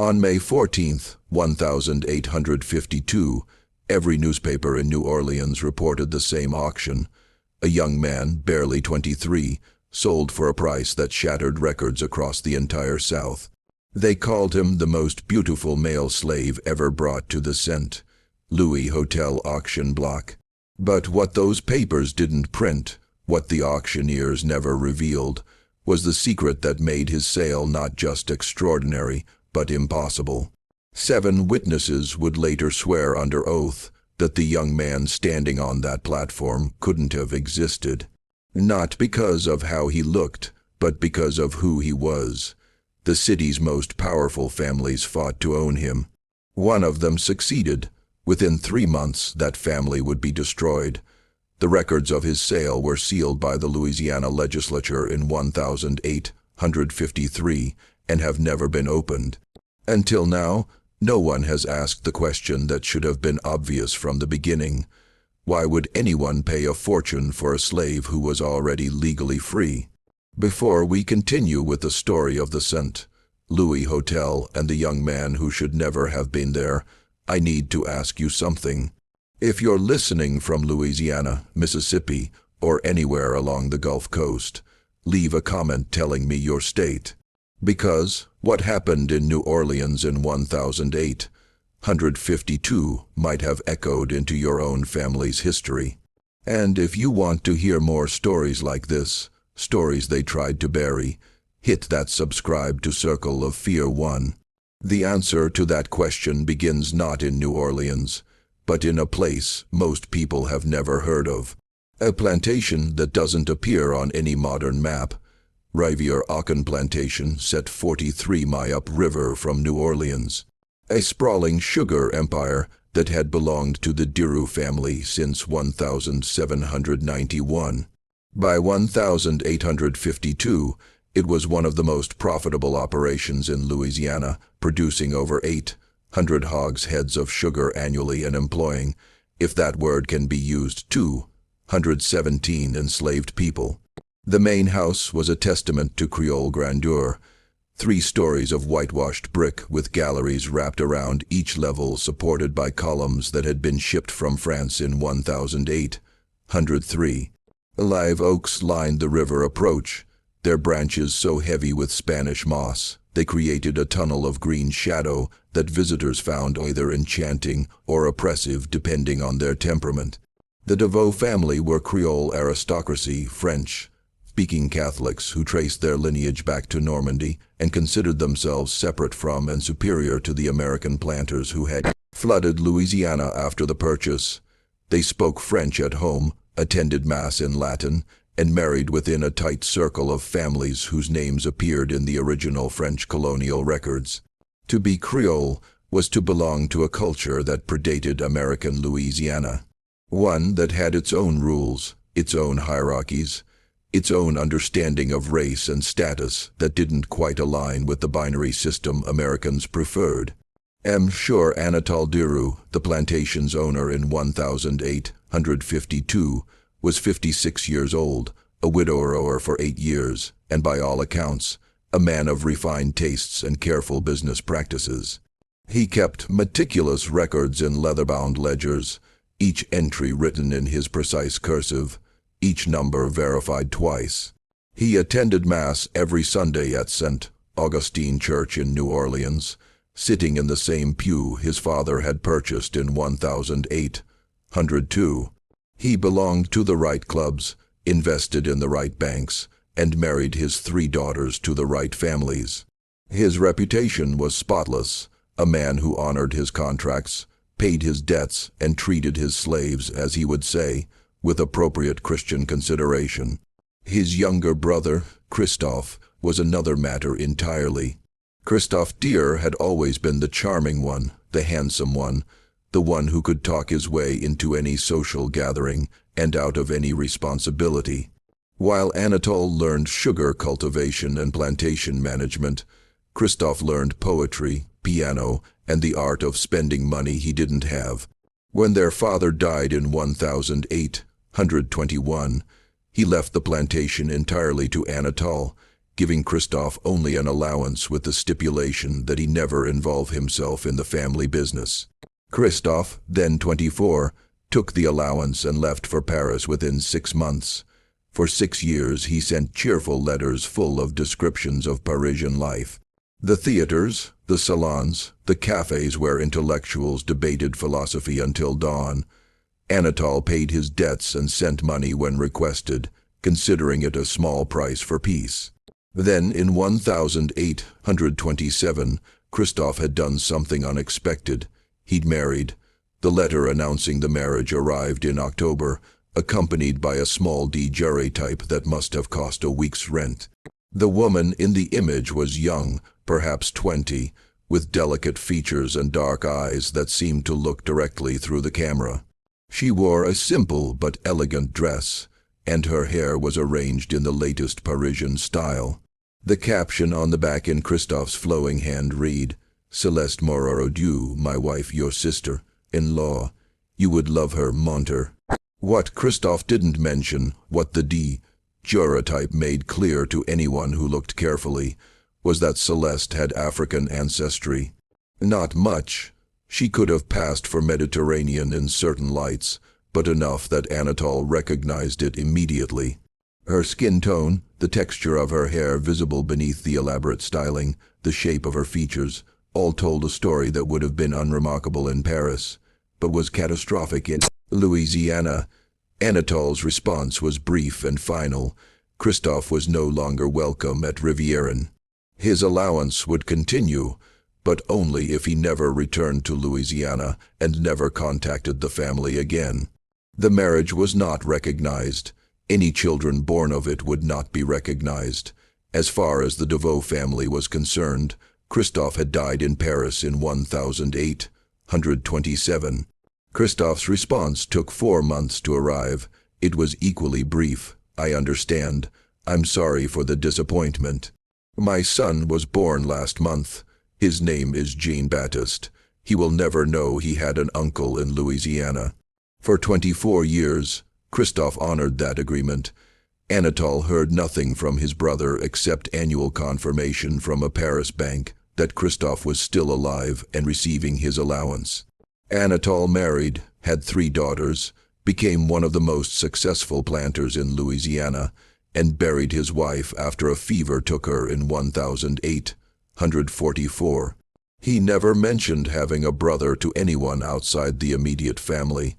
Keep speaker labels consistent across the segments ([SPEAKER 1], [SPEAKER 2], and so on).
[SPEAKER 1] On May 14th, 1852, every newspaper in New Orleans reported the same auction. A young man, barely 23, sold for a price that shattered records across the entire South. They called him the most beautiful male slave ever brought to the St. Louis Hotel auction block. But what those papers didn't print, what the auctioneers never revealed, was the secret that made his sale not just extraordinary, but impossible. 7 witnesses would later swear under oath that the young man standing on that platform couldn't have existed. Not because of how he looked, but because of who he was. The city's most powerful families fought to own him. One of them succeeded. Within 3 months, that family would be destroyed. The records of his sale were sealed by the Louisiana legislature in 1853 and have never been opened. Until now, no one has asked the question that should have been obvious from the beginning. Why would anyone pay a fortune for a slave who was already legally free? Before we continue with the story of the St. Louis Hotel and the young man who should never have been there, I need to ask you something. If you're listening from Louisiana, Mississippi, or anywhere along the Gulf Coast, leave a comment telling me your state. Because what happened in New Orleans in 1852 might have echoed into your own family's history. And if you want to hear more stories like this, stories they tried to bury, hit that subscribe to Circle of Fear 1. The answer to that question begins not in New Orleans, but in a place most people have never heard of. A plantation that doesn't appear on any modern map. Riviere-Aucun Plantation, set 43 miles upriver from New Orleans. A sprawling sugar empire that had belonged to the Diru family since 1791. By 1852, it was one of the most profitable operations in Louisiana, producing over 800 hogsheads of sugar annually and employing, if that word can be used, 217 enslaved people. The main house was a testament to Creole grandeur. 3 stories of whitewashed brick with galleries wrapped around each level supported by columns that had been shipped from France in 1803. Live oaks lined the river approach, their branches so heavy with Spanish moss, they created a tunnel of green shadow that visitors found either enchanting or oppressive depending on their temperament. The DeVoe family were Creole aristocracy, French-speaking Catholics who traced their lineage back to Normandy and considered themselves separate from and superior to the American planters who had flooded Louisiana after the purchase. They spoke French at home, attended Mass in Latin, and married within a tight circle of families whose names appeared in the original French colonial records. To be Creole was to belong to a culture that predated American Louisiana. One that had its own rules, its own hierarchies, its own understanding of race and status that didn't quite align with the binary system Americans preferred. Sure Anatole Diru, the plantation's owner in 1852, was 56 years old, a widower for 8 years, and by all accounts, a man of refined tastes and careful business practices. He kept meticulous records in leather-bound ledgers, each entry written in his precise cursive, each number verified twice. He attended Mass every Sunday at St. Augustine Church in New Orleans, sitting in the same pew his father had purchased in 1802. He belonged to the right clubs, invested in the right banks, and married his 3 daughters to the right families. His reputation was spotless, a man who honored his contracts, paid his debts, and treated his slaves, as he would say, with appropriate Christian consideration. His younger brother, Christophe, was another matter entirely. Christophe Deer had always been the charming one, the handsome one, the one who could talk his way into any social gathering and out of any responsibility. While Anatole learned sugar cultivation and plantation management, Christophe learned poetry, piano, and the art of spending money he didn't have. When their father died in 1821, he left the plantation entirely to Anatole, giving Christophe only an allowance with the stipulation that he never involve himself in the family business. Christophe, then 24, took the allowance and left for Paris within 6 months. For 6 years he sent cheerful letters full of descriptions of Parisian life. The theaters, the salons, the cafes where intellectuals debated philosophy until dawn. Anatole paid his debts and sent money when requested, considering it a small price for peace. Then, in 1827, Christophe had done something unexpected. He'd married. The letter announcing the marriage arrived in October, accompanied by a small daguerreotype that must have cost a week's rent. The woman in the image was young, perhaps 20, with delicate features and dark eyes that seemed to look directly through the camera. She wore a simple but elegant dress, and her hair was arranged in the latest Parisian style. The caption on the back in Christophe's flowing hand read, "Céleste Moreau-Dieu, my wife, your sister-in-law. You would love her, Monter." What Christophe didn't mention, what the daguerreotype made clear to anyone who looked carefully, was that Celeste had African ancestry. Not much. She could have passed for Mediterranean in certain lights, but enough that Anatole recognized it immediately. Her skin tone, the texture of her hair visible beneath the elaborate styling, the shape of her features, all told a story that would have been unremarkable in Paris, but was catastrophic in Louisiana. Anatole's response was brief and final. Christophe was no longer welcome at Rivieren. His allowance would continue, but only if he never returned to Louisiana and never contacted the family again. The marriage was not recognized. Any children born of it would not be recognized. As far as the Deveau family was concerned, Christophe had died in Paris in 1827. Christophe's response took 4 months to arrive. It was equally brief. "I understand. I'm sorry for the disappointment. My son was born last month. His name is Jean-Baptiste. He will never know he had an uncle in Louisiana." For 24 years, Christophe honored that agreement. Anatole heard nothing from his brother except annual confirmation from a Paris bank that Christophe was still alive and receiving his allowance. Anatole married, had 3 daughters, became one of the most successful planters in Louisiana, and buried his wife after a fever took her in 1844. He never mentioned having a brother to anyone outside the immediate family.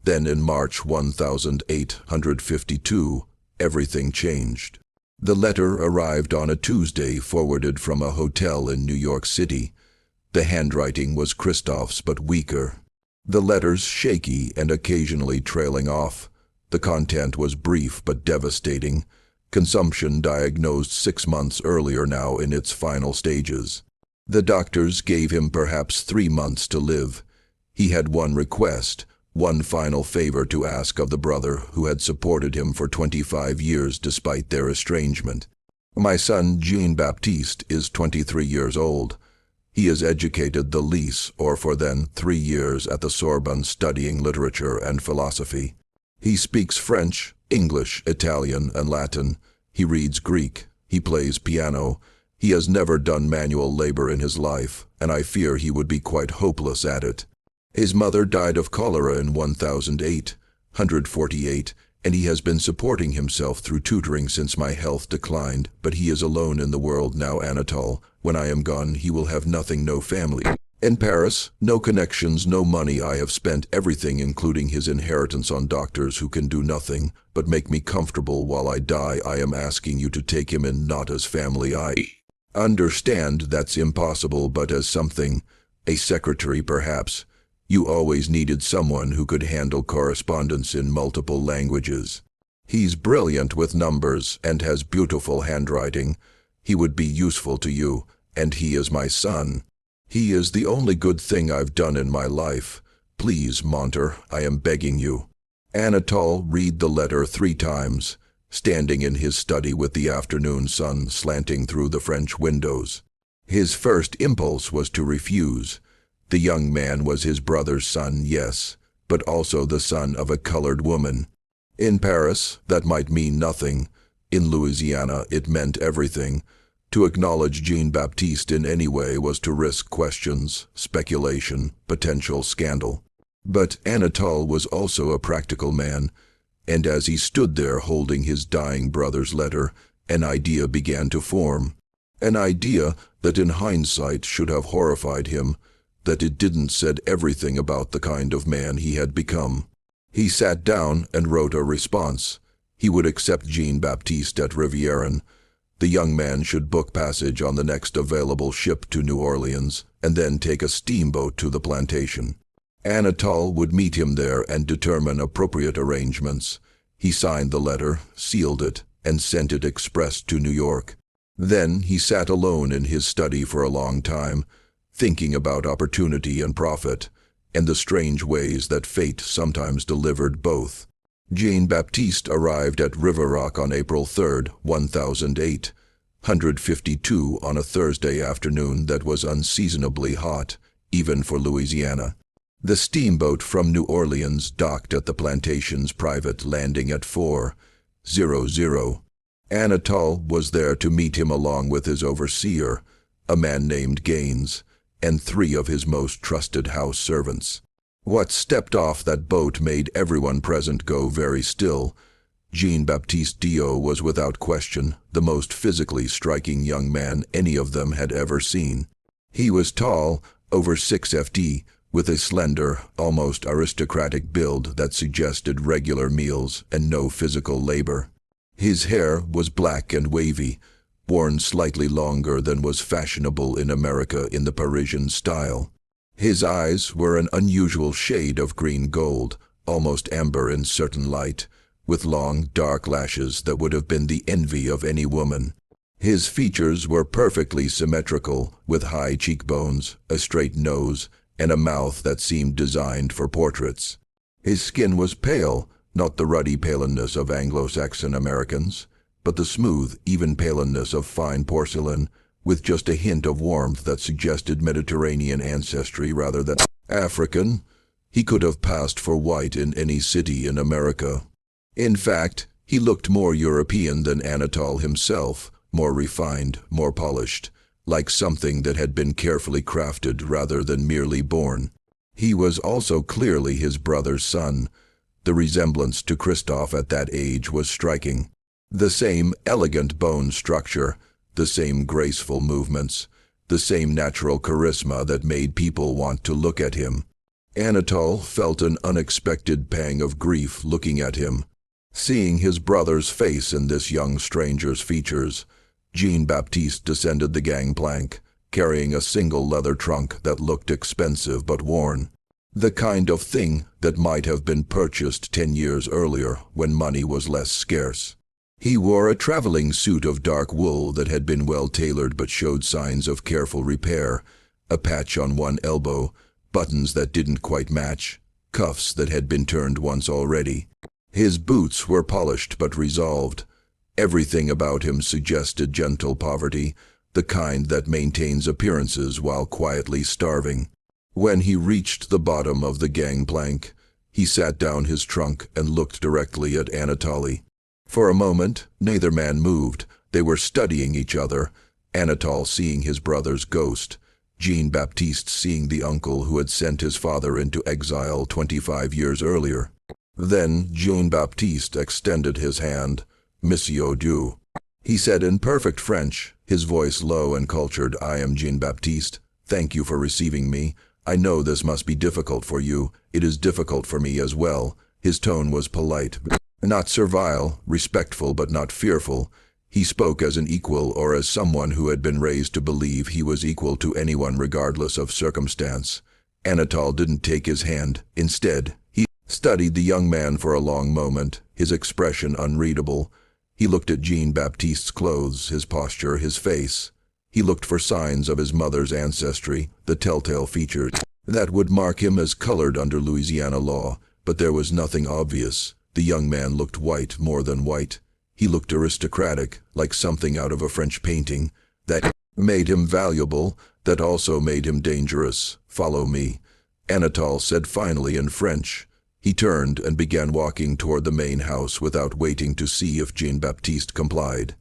[SPEAKER 1] Then in March 1852, everything changed. The letter arrived on a Tuesday, forwarded from a hotel in New York City. The handwriting was Christophe's but weaker. The letters shaky and occasionally trailing off. The content was brief but devastating. Consumption diagnosed 6 months earlier, now in its final stages. The doctors gave him perhaps 3 months to live. He had one request, one final favor to ask of the brother who had supported him for 25 years despite their estrangement. "My son Jean-Baptiste is 23 years old. He is educated the Lycée, or for then 3 years at the Sorbonne, studying literature and philosophy. He speaks French, English, Italian, and Latin. He reads Greek. He plays piano. He has never done manual labor in his life, and I fear he would be quite hopeless at it. His mother died of cholera in 1848, and he has been supporting himself through tutoring since my health declined, but he is alone in the world now, Anatole. When I am gone, he will have nothing, no family. In Paris, no connections, no money. I have spent everything, including his inheritance, on doctors who can do nothing but make me comfortable while I die. I am asking you to take him in, not as family. I understand that's impossible, but as something, a secretary perhaps. You always needed someone who could handle correspondence in multiple languages. He's brilliant with numbers and has beautiful handwriting. He would be useful to you, and he is my son. He is the only good thing I've done in my life. Please, Monter, I am begging you." Anatole read the letter 3 times, standing in his study with the afternoon sun slanting through the French windows. His first impulse was to refuse. The young man was his brother's son, yes, but also the son of a colored woman. In Paris, that might mean nothing. In Louisiana, it meant everything. To acknowledge Jean-Baptiste in any way was to risk questions, speculation, potential scandal. But Anatole was also a practical man, and as he stood there holding his dying brother's letter, an idea began to form. An idea that in hindsight should have horrified him, that it didn't said everything about the kind of man he had become. He sat down and wrote a response. He would accept Jean-Baptiste at Rivieren. The young man should book passage on the next available ship to New Orleans, and then take a steamboat to the plantation. Anatole would meet him there and determine appropriate arrangements. He signed the letter, sealed it, and sent it express to New York. Then he sat alone in his study for a long time, thinking about opportunity and profit, and the strange ways that fate sometimes delivered both. Jean-Baptiste arrived at River Rock on April 3, 1008, 152 on a Thursday afternoon that was unseasonably hot, even for Louisiana. The steamboat from New Orleans docked at the plantation's private landing at 4:00. Anatole was there to meet him along with his overseer, a man named Gaines, and 3 of his most trusted house servants. What stepped off that boat made everyone present go very still. Jean-Baptiste Dio was without question the most physically striking young man any of them had ever seen. He was tall, over 6', with a slender, almost aristocratic build that suggested regular meals and no physical labor. His hair was black and wavy, worn slightly longer than was fashionable in America in the Parisian style. His eyes were an unusual shade of green gold, almost amber in certain light, with long, dark lashes that would have been the envy of any woman. His features were perfectly symmetrical, with high cheekbones, a straight nose, and a mouth that seemed designed for portraits. His skin was pale, not the ruddy paleness of Anglo-Saxon Americans, but the smooth, even paleness of fine porcelain, with just a hint of warmth that suggested Mediterranean ancestry rather than African. He could have passed for white in any city in America. In fact, he looked more European than Anatole himself, more refined, more polished, like something that had been carefully crafted rather than merely born. He was also clearly his brother's son. The resemblance to Christophe at that age was striking. The same elegant bone structure, the same graceful movements, the same natural charisma that made people want to look at him. Anatole felt an unexpected pang of grief looking at him. Seeing his brother's face in this young stranger's features, Jean-Baptiste descended the gangplank, carrying a single leather trunk that looked expensive but worn. The kind of thing that might have been purchased 10 years earlier when money was less scarce. He wore a traveling suit of dark wool that had been well tailored but showed signs of careful repair, a patch on one elbow, buttons that didn't quite match, cuffs that had been turned once already. His boots were polished but resolved. Everything about him suggested gentle poverty, the kind that maintains appearances while quietly starving. When he reached the bottom of the gangplank, he sat down his trunk and looked directly at Anatole. For a moment, neither man moved. They were studying each other, Anatole seeing his brother's ghost, Jean-Baptiste seeing the uncle who had sent his father into exile 25 years earlier. Then Jean-Baptiste extended his hand. "Monsieur Dieu," he said in perfect French, his voice low and cultured. "I am Jean-Baptiste. Thank you for receiving me. I know this must be difficult for you. It is difficult for me as well." His tone was polite, not servile, respectful but not fearful. He spoke as an equal or as someone who had been raised to believe he was equal to anyone regardless of circumstance. Anatole didn't take his hand. Instead, he studied the young man for a long moment, his expression unreadable. He looked at Jean-Baptiste's clothes, his posture, his face. He looked for signs of his mother's ancestry, the telltale features that would mark him as colored under Louisiana law, but there was nothing obvious. The young man looked white more than white. He looked aristocratic, like something out of a French painting. That made him valuable, that also made him dangerous. "Follow me," Anatole said finally in French. He turned and began walking toward the main house without waiting to see if Jean-Baptiste complied.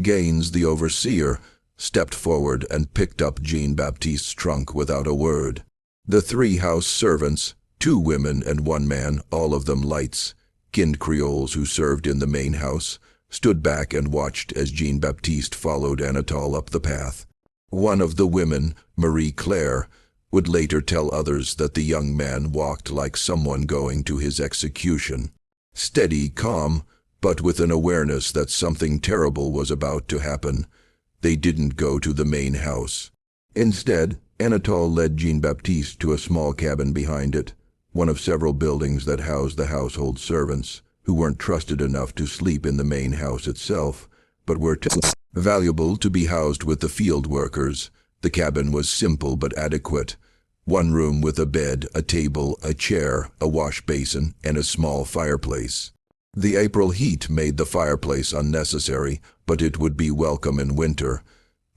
[SPEAKER 1] Gaines, the overseer, stepped forward and picked up Jean-Baptiste's trunk without a word. The 3 house servants, 2 women and 1 man, all of them light-skinned Creoles who served in the main house, stood back and watched as Jean-Baptiste followed Anatole up the path. One of the women, Marie-Claire, would later tell others that the young man walked like someone going to his execution. Steady, calm, but with an awareness that something terrible was about to happen. They didn't go to the main house. Instead, Anatole led Jean-Baptiste to a small cabin behind it, one of several buildings that housed the household servants, who weren't trusted enough to sleep in the main house itself, but were too valuable to be housed with the field workers. The cabin was simple but adequate. 1 room with a bed, a table, a chair, a wash basin, and a small fireplace. The April heat made the fireplace unnecessary, but it would be welcome in winter.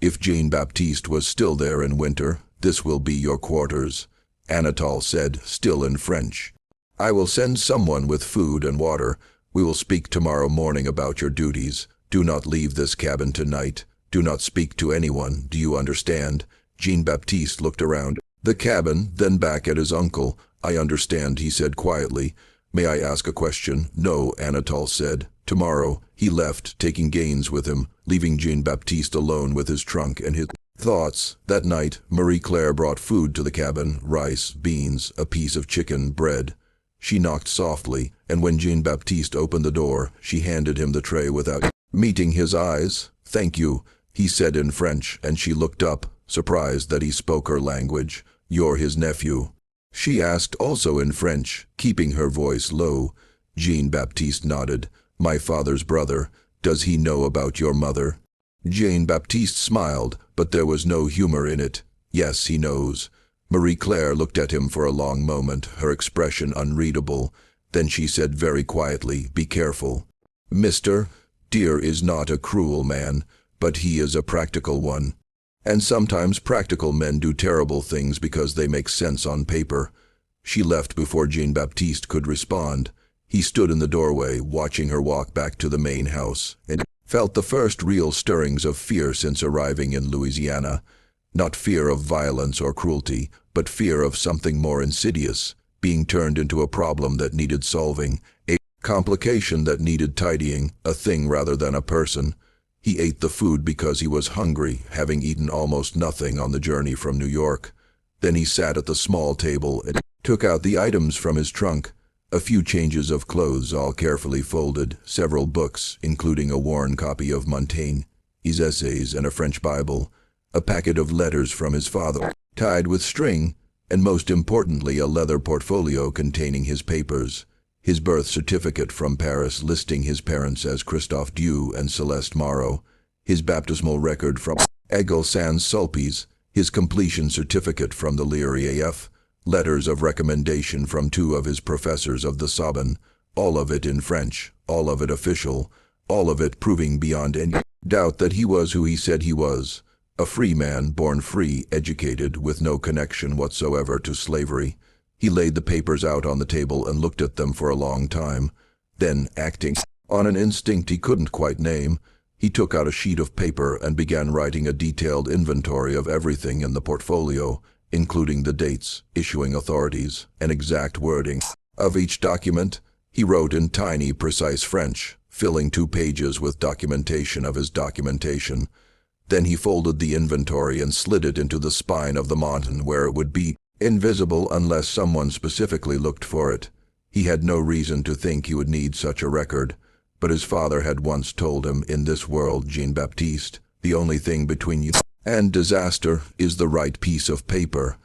[SPEAKER 1] If Jean-Baptiste was still there in winter, this will be your quarters, Anatole said, still in French. I will send someone with food and water. We will speak tomorrow morning about your duties. Do not leave this cabin tonight. Do not speak to anyone. Do you understand? Jean-Baptiste looked around the cabin, then back at his uncle. I understand, he said quietly. May I ask a question? No, Anatole said. Tomorrow, he left, taking Gaines with him, leaving Jean-Baptiste alone with his trunk and his thoughts. That night, Marie-Claire brought food to the cabin, rice, beans, a piece of chicken, bread. She knocked softly, and when Jean-Baptiste opened the door, she handed him the tray without meeting his eyes. Thank you, he said in French, and she looked up, surprised that he spoke her language. You're his nephew? She asked, also in French, keeping her voice low. Jean-Baptiste nodded. My father's brother. Does he know about your mother? Jean-Baptiste smiled, but there was no humor in it. Yes, he knows. Marie-Claire looked at him for a long moment, her expression unreadable. Then she said very quietly, Be careful. Mr. Dear is not a cruel man, but he is a practical one. And sometimes practical men do terrible things because they make sense on paper. She left before Jean-Baptiste could respond. He stood in the doorway, watching her walk back to the main house, and felt the first real stirrings of fear since arriving in Louisiana. Not fear of violence or cruelty, but fear of something more insidious, being turned into a problem that needed solving, a complication that needed tidying, a thing rather than a person. He ate the food because he was hungry, having eaten almost nothing on the journey from New York. Then he sat at the small table and took out the items from his trunk. A few changes of clothes, all carefully folded, several books, including a worn copy of Montaigne's essays and a French Bible, a packet of letters from his father, tied with string, and most importantly a leather portfolio containing his papers. His birth certificate from Paris listing his parents as Christophe Dieu and Celeste Marot, his baptismal record from Aigle Sans Sulpice, his completion certificate from the Lyre-AF, letters of recommendation from 2 of his professors of the Sorbonne, all of it in French, all of it official, all of it proving beyond any doubt that he was who he said he was, a free man, born free, educated, with no connection whatsoever to slavery. He laid the papers out on the table and looked at them for a long time. Then, acting on an instinct he couldn't quite name, he took out a sheet of paper and began writing a detailed inventory of everything in the portfolio, including the dates, issuing authorities, and exact wording of each document. He wrote in tiny, precise French, filling 2 pages with documentation of his documentation. Then he folded the inventory and slid it into the spine of the mountain where it would be invisible unless someone specifically looked for it. He had no reason to think he would need such a record, but his father had once told him, in this world, Jean-Baptiste, the only thing between you and disaster is the right piece of paper.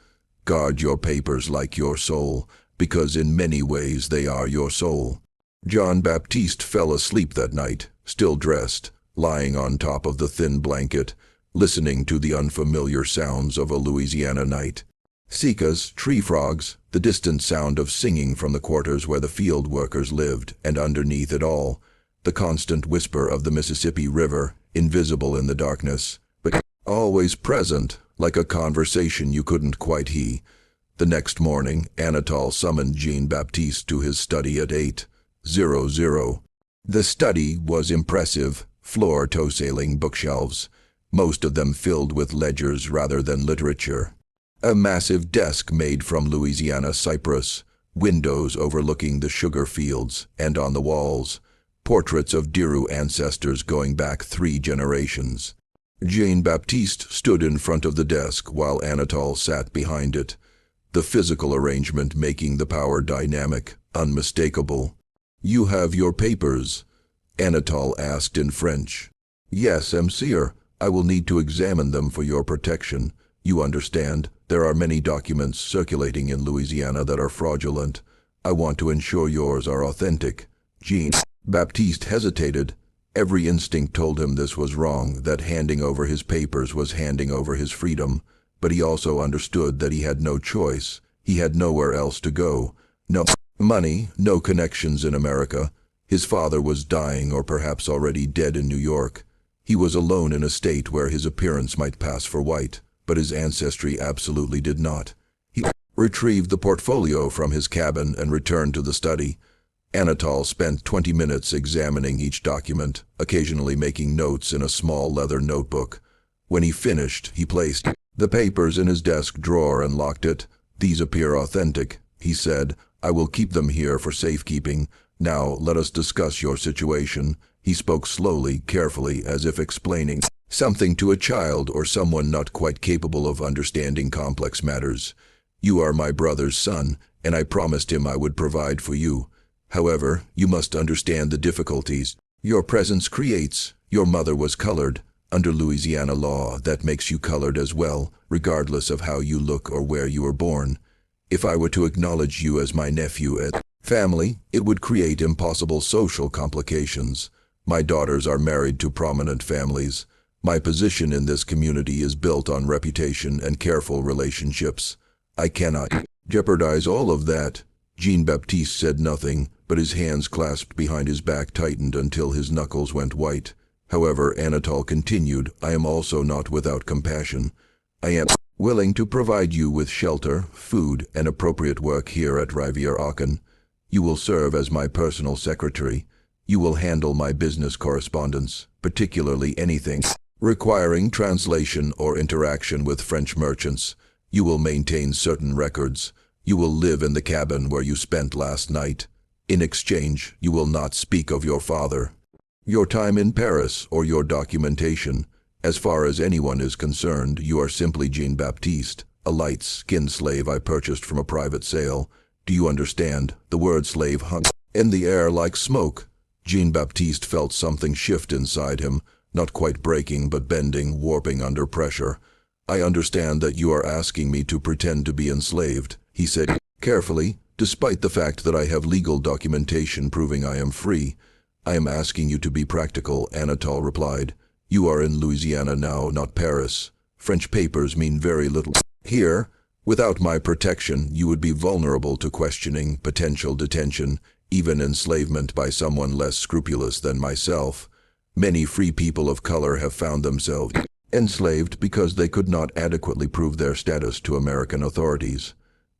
[SPEAKER 1] Guard your papers like your soul, because in many ways they are your soul. Jean-Baptiste fell asleep that night, still dressed, lying on top of the thin blanket, listening to the unfamiliar sounds of a Louisiana night. Cicadas, tree frogs, the distant sound of singing from the quarters where the field workers lived, and underneath it all, the constant whisper of the Mississippi River, invisible in the darkness, but always present, like a conversation you couldn't quite hear. The next morning, Anatole summoned Jean-Baptiste to his study at 8:00. The study was impressive, floor-to-ceiling bookshelves, most of them filled with ledgers rather than literature. A massive desk made from Louisiana cypress, windows overlooking the sugar fields, and on the walls, portraits of Diru ancestors going back 3 generations. Jean-Baptiste stood in front of the desk while Anatole sat behind it, the physical arrangement making the power dynamic, unmistakable. "You have your papers?" Anatole asked in French. "Yes, monsieur. I will need to examine them for your protection. You understand, there are many documents circulating in Louisiana that are fraudulent. I want to ensure yours are authentic." Jean-Baptiste hesitated. Every instinct told him this was wrong, that handing over his papers was handing over his freedom, but he also understood that he had no choice. He had nowhere else to go. No money, no connections in America. His father was dying or perhaps already dead in New York. He was alone in a state where his appearance might pass for white, but his ancestry absolutely did not. He retrieved the portfolio from his cabin and returned to the study. Anatole spent 20 minutes examining each document, occasionally making notes in a small leather notebook. When he finished, he placed the papers in his desk drawer and locked it. "These appear authentic," he said. "I will keep them here for safekeeping. Now let us discuss your situation." He spoke slowly, carefully, as if explaining something to a child or someone not quite capable of understanding complex matters. "You are my brother's son, and I promised him I would provide for you. However, you must understand the difficulties your presence creates. Your mother was colored. Under Louisiana law, that makes you colored as well, regardless of how you look or where you were born. If I were to acknowledge you as my nephew at family, it would create impossible social complications. My daughters are married to prominent families. My position in this community is built on reputation and careful relationships. I cannot jeopardize all of that." Jean-Baptiste said nothing, but his hands clasped behind his back tightened until his knuckles went white. However, Anatole continued, "I am also not without compassion. I am willing to provide you with shelter, food, and appropriate work here at Rivière-Aucun. You will serve as my personal secretary. You will handle my business correspondence, particularly anything requiring translation or interaction with French merchants. You will maintain certain records. You will live in the cabin where you spent last night. In exchange, you will not speak of your father, your time in Paris, or your documentation. As far as anyone is concerned, you are simply Jean-Baptiste, a light-skinned slave I purchased from a private sale. Do you understand?" The word slave hung in the air like smoke. Jean-Baptiste felt something shift inside him, not quite breaking but bending, warping under pressure. "I understand that you are asking me to pretend to be enslaved," he said carefully, "despite the fact that I have legal documentation proving I am free." "I am asking you to be practical," Anatole replied. "You are in Louisiana now, not Paris. French papers mean very little here. Without my protection, you would be vulnerable to questioning, potential detention, even enslavement by someone less scrupulous than myself. Many free people of color have found themselves enslaved because they could not adequately prove their status to American authorities.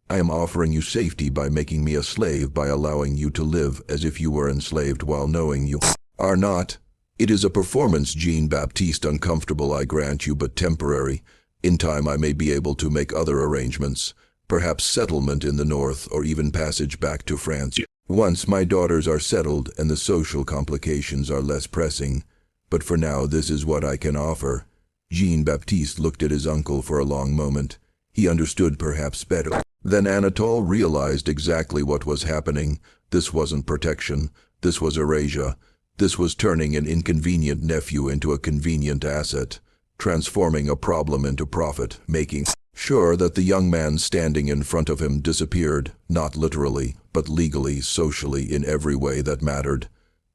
[SPEAKER 1] I am offering you safety by making me a slave, by allowing you to live as if you were enslaved while knowing you are not. It is a performance, Jean-Baptiste, uncomfortable, I grant you, but temporary. In time I may be able to make other arrangements, perhaps settlement in the north or even passage back to France. Once my daughters are settled and the social complications are less pressing. But for now this is what I can offer." Jean-Baptiste looked at his uncle for a long moment. He understood perhaps better. Then Anatole realized exactly what was happening. This wasn't protection. This was erasure. This was turning an inconvenient nephew into a convenient asset, transforming a problem into profit, making sure that the young man standing in front of him disappeared, not literally, but legally, socially, in every way that mattered.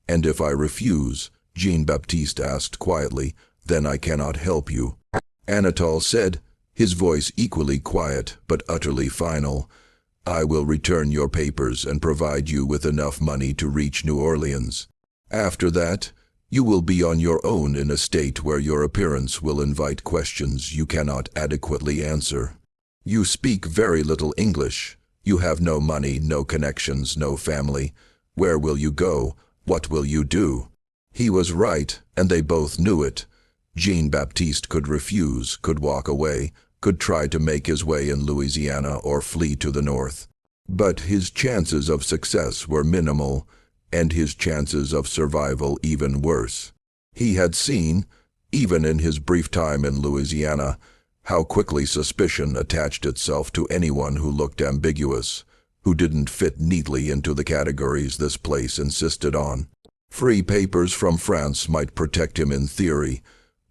[SPEAKER 1] "And if I refuse?" Jean-Baptiste asked quietly. "Then I cannot help you," Anatole said, his voice equally quiet but utterly final. "I will return your papers and provide you with enough money to reach New Orleans. After that, you will be on your own in a state where your appearance will invite questions you cannot adequately answer. You speak very little English. You have no money, no connections, no family. Where will you go? What will you do?" He was right, and they both knew it. Jean-Baptiste could refuse, could walk away, could try to make his way in Louisiana or flee to the north. But his chances of success were minimal, and his chances of survival even worse. He had seen, even in his brief time in Louisiana, how quickly suspicion attached itself to anyone who looked ambiguous, who didn't fit neatly into the categories this place insisted on. Free papers from France might protect him in theory,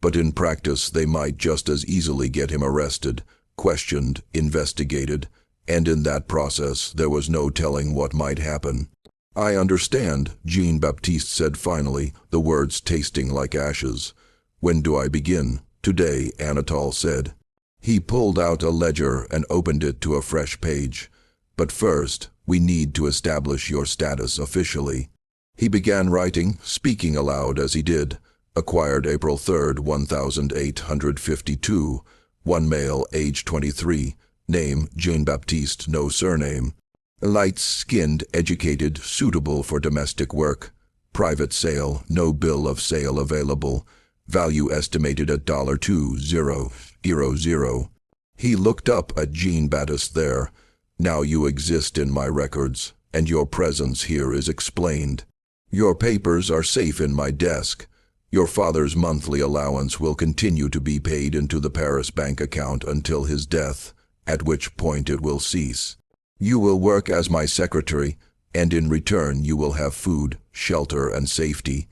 [SPEAKER 1] but in practice they might just as easily get him arrested, questioned, investigated, and in that process there was no telling what might happen. "I understand," Jean-Baptiste said finally, the words tasting like ashes. "When do I begin?" "Today," Anatole said. He pulled out a ledger and opened it to a fresh page. "But first, we need to establish your status officially." He began writing, speaking aloud as he did. Acquired April 3rd, 1852. One male, age 23. Name, Jean-Baptiste, no surname. Light-skinned, educated, suitable for domestic work. Private sale, no bill of sale available. Value estimated at $2,000. He looked up at Jean-Baptiste there. "Now you exist in my records, and your presence here is explained. Your papers are safe in my desk. Your father's monthly allowance will continue to be paid into the Paris bank account until his death, at which point it will cease. You will work as my secretary, and in return you will have food, shelter, and safety.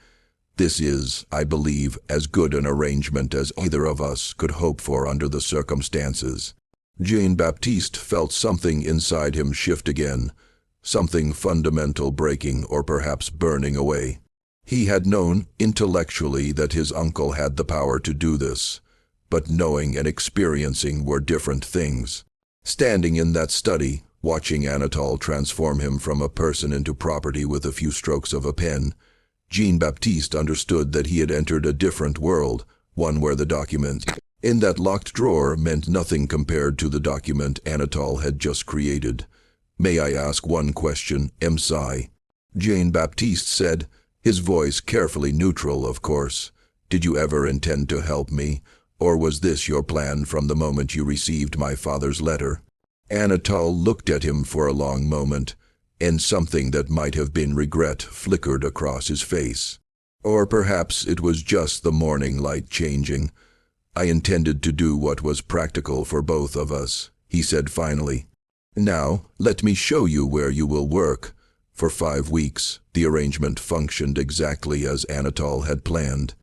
[SPEAKER 1] This is, I believe, as good an arrangement as either of us could hope for under the circumstances." Jean-Baptiste felt something inside him shift again, something fundamental breaking or perhaps burning away. He had known, intellectually, that his uncle had the power to do this, but knowing and experiencing were different things. Standing in that study, watching Anatole transform him from a person into property with a few strokes of a pen, Jean-Baptiste understood that he had entered a different world, one where the document in that locked drawer meant nothing compared to the document Anatole had just created. "May I ask one question, Msi?" Jean-Baptiste said, his voice carefully neutral, of course. "Did you ever intend to help me, or was this your plan from the moment you received my father's letter?" Anatole looked at him for a long moment, and something that might have been regret flickered across his face. Or perhaps it was just the morning light changing. "I intended to do what was practical for both of us," he said finally. "Now, let me show you where you will work." For 5 weeks, the arrangement functioned exactly as Anatole had planned.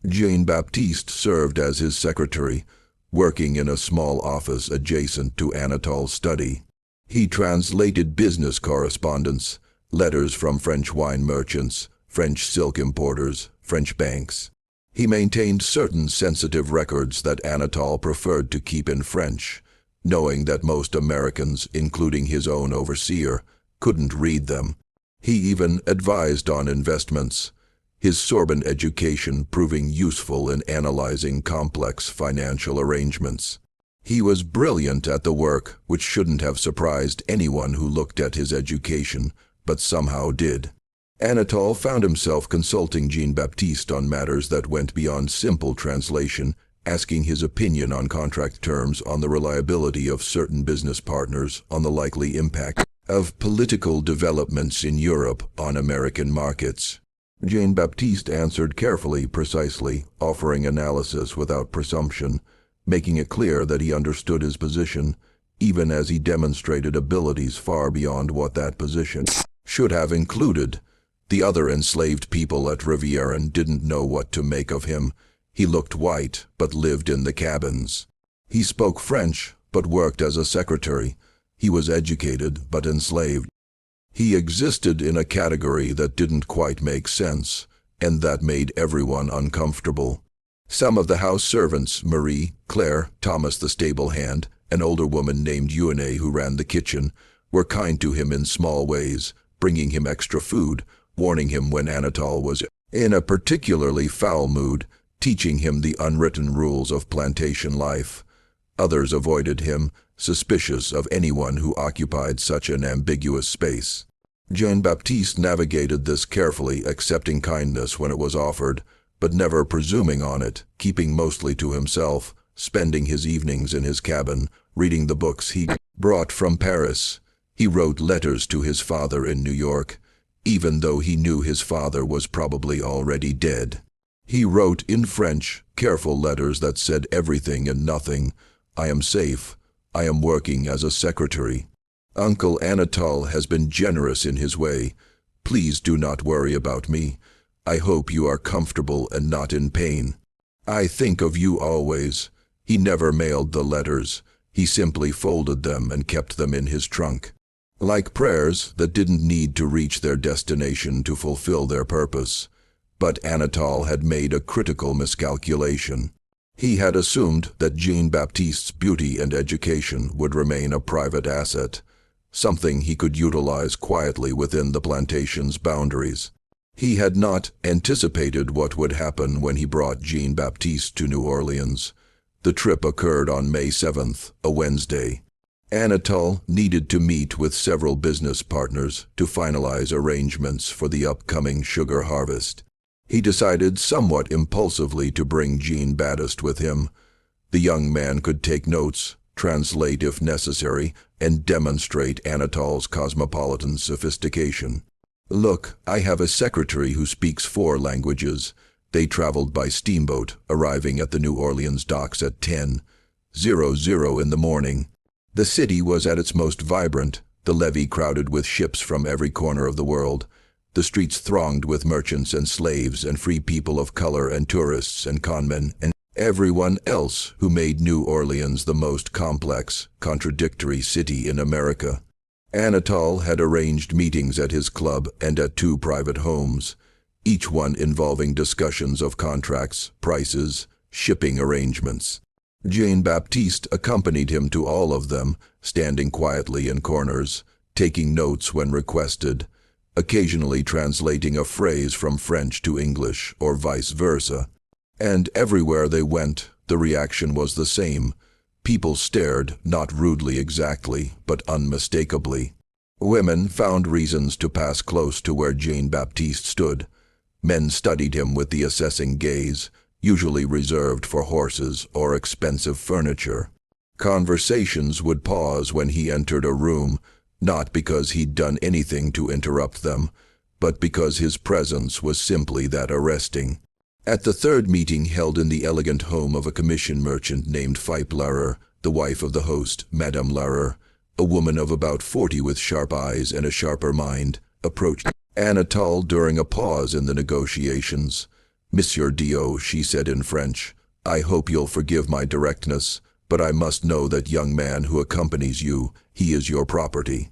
[SPEAKER 1] Jean-Baptiste served as his secretary, working in a small office adjacent to Anatole's study. He translated business correspondence, letters from French wine merchants, French silk importers, French banks. He maintained certain sensitive records that Anatole preferred to keep in French, knowing that most Americans, including his own overseer, couldn't read them. He even advised on investments, his Sorbonne education proving useful in analyzing complex financial arrangements. He was brilliant at the work, which shouldn't have surprised anyone who looked at his education, but somehow did. Anatole found himself consulting Jean-Baptiste on matters that went beyond simple translation, asking his opinion on contract terms, on the reliability of certain business partners, on the likely impact of political developments in Europe on American markets. Jean-Baptiste answered carefully, precisely, offering analysis without presumption, making it clear that he understood his position, even as he demonstrated abilities far beyond what that position should have included. The other enslaved people at Rivieren didn't know what to make of him. He looked white, but lived in the cabins. He spoke French, but worked as a secretary. He was educated, but enslaved. He existed in a category that didn't quite make sense, and that made everyone uncomfortable. Some of the house servants, Marie, Claire, Thomas the stable hand, an older woman named Eugenie who ran the kitchen, were kind to him in small ways, bringing him extra food, warning him when Anatole was in a particularly foul mood, teaching him the unwritten rules of plantation life. Others avoided him, suspicious of anyone who occupied such an ambiguous space. Jean-Baptiste navigated this carefully, accepting kindness when it was offered, but never presuming on it, keeping mostly to himself, spending his evenings in his cabin, reading the books he brought from Paris. He wrote letters to his father in New York, even though he knew his father was probably already dead. He wrote in French, careful letters that said everything and nothing. I am safe. I am working as a secretary. Uncle Anatole has been generous in his way. Please do not worry about me. I hope you are comfortable and not in pain. I think of you always. He never mailed the letters. He simply folded them and kept them in his trunk. Like prayers that didn't need to reach their destination to fulfill their purpose. But Anatole had made a critical miscalculation. He had assumed that Jean-Baptiste's beauty and education would remain a private asset, something he could utilize quietly within the plantation's boundaries. He had not anticipated what would happen when he brought Jean-Baptiste to New Orleans. The trip occurred on May 7th, a Wednesday. Anatole needed to meet with several business partners to finalize arrangements for the upcoming sugar harvest. He decided somewhat impulsively to bring Jean-Baptiste with him. The young man could take notes, translate if necessary, and demonstrate Anatole's cosmopolitan sophistication. Look, I have a secretary who speaks 4 languages. They traveled by steamboat, arriving at the New Orleans docks at 10:00 in the morning. The city was at its most vibrant, the levee crowded with ships from every corner of the world. The streets thronged with merchants and slaves and free people of color and tourists and conmen and everyone else who made New Orleans the most complex, contradictory city in America. Anatole had arranged meetings at his club and at 2 private homes, each one involving discussions of contracts, prices, shipping arrangements. Jean-Baptiste accompanied him to all of them, standing quietly in corners, taking notes when requested, occasionally translating a phrase from French to English or vice versa. And everywhere they went, the reaction was the same. People stared, not rudely exactly, but unmistakably. Women found reasons to pass close to where Jean-Baptiste stood. Men studied him with the assessing gaze, usually reserved for horses or expensive furniture. Conversations would pause when he entered a room, not because he'd done anything to interrupt them, but because his presence was simply that arresting. At the 3rd meeting held in the elegant home of a commission merchant named Philippe Larrer, the wife of the host, Madame Larrer, a woman of about 40 with sharp eyes and a sharper mind, approached Anatole during a pause in the negotiations. "Monsieur Dio," she said in French, "I hope you'll forgive my directness, but I must know that young man who accompanies you, he is your property."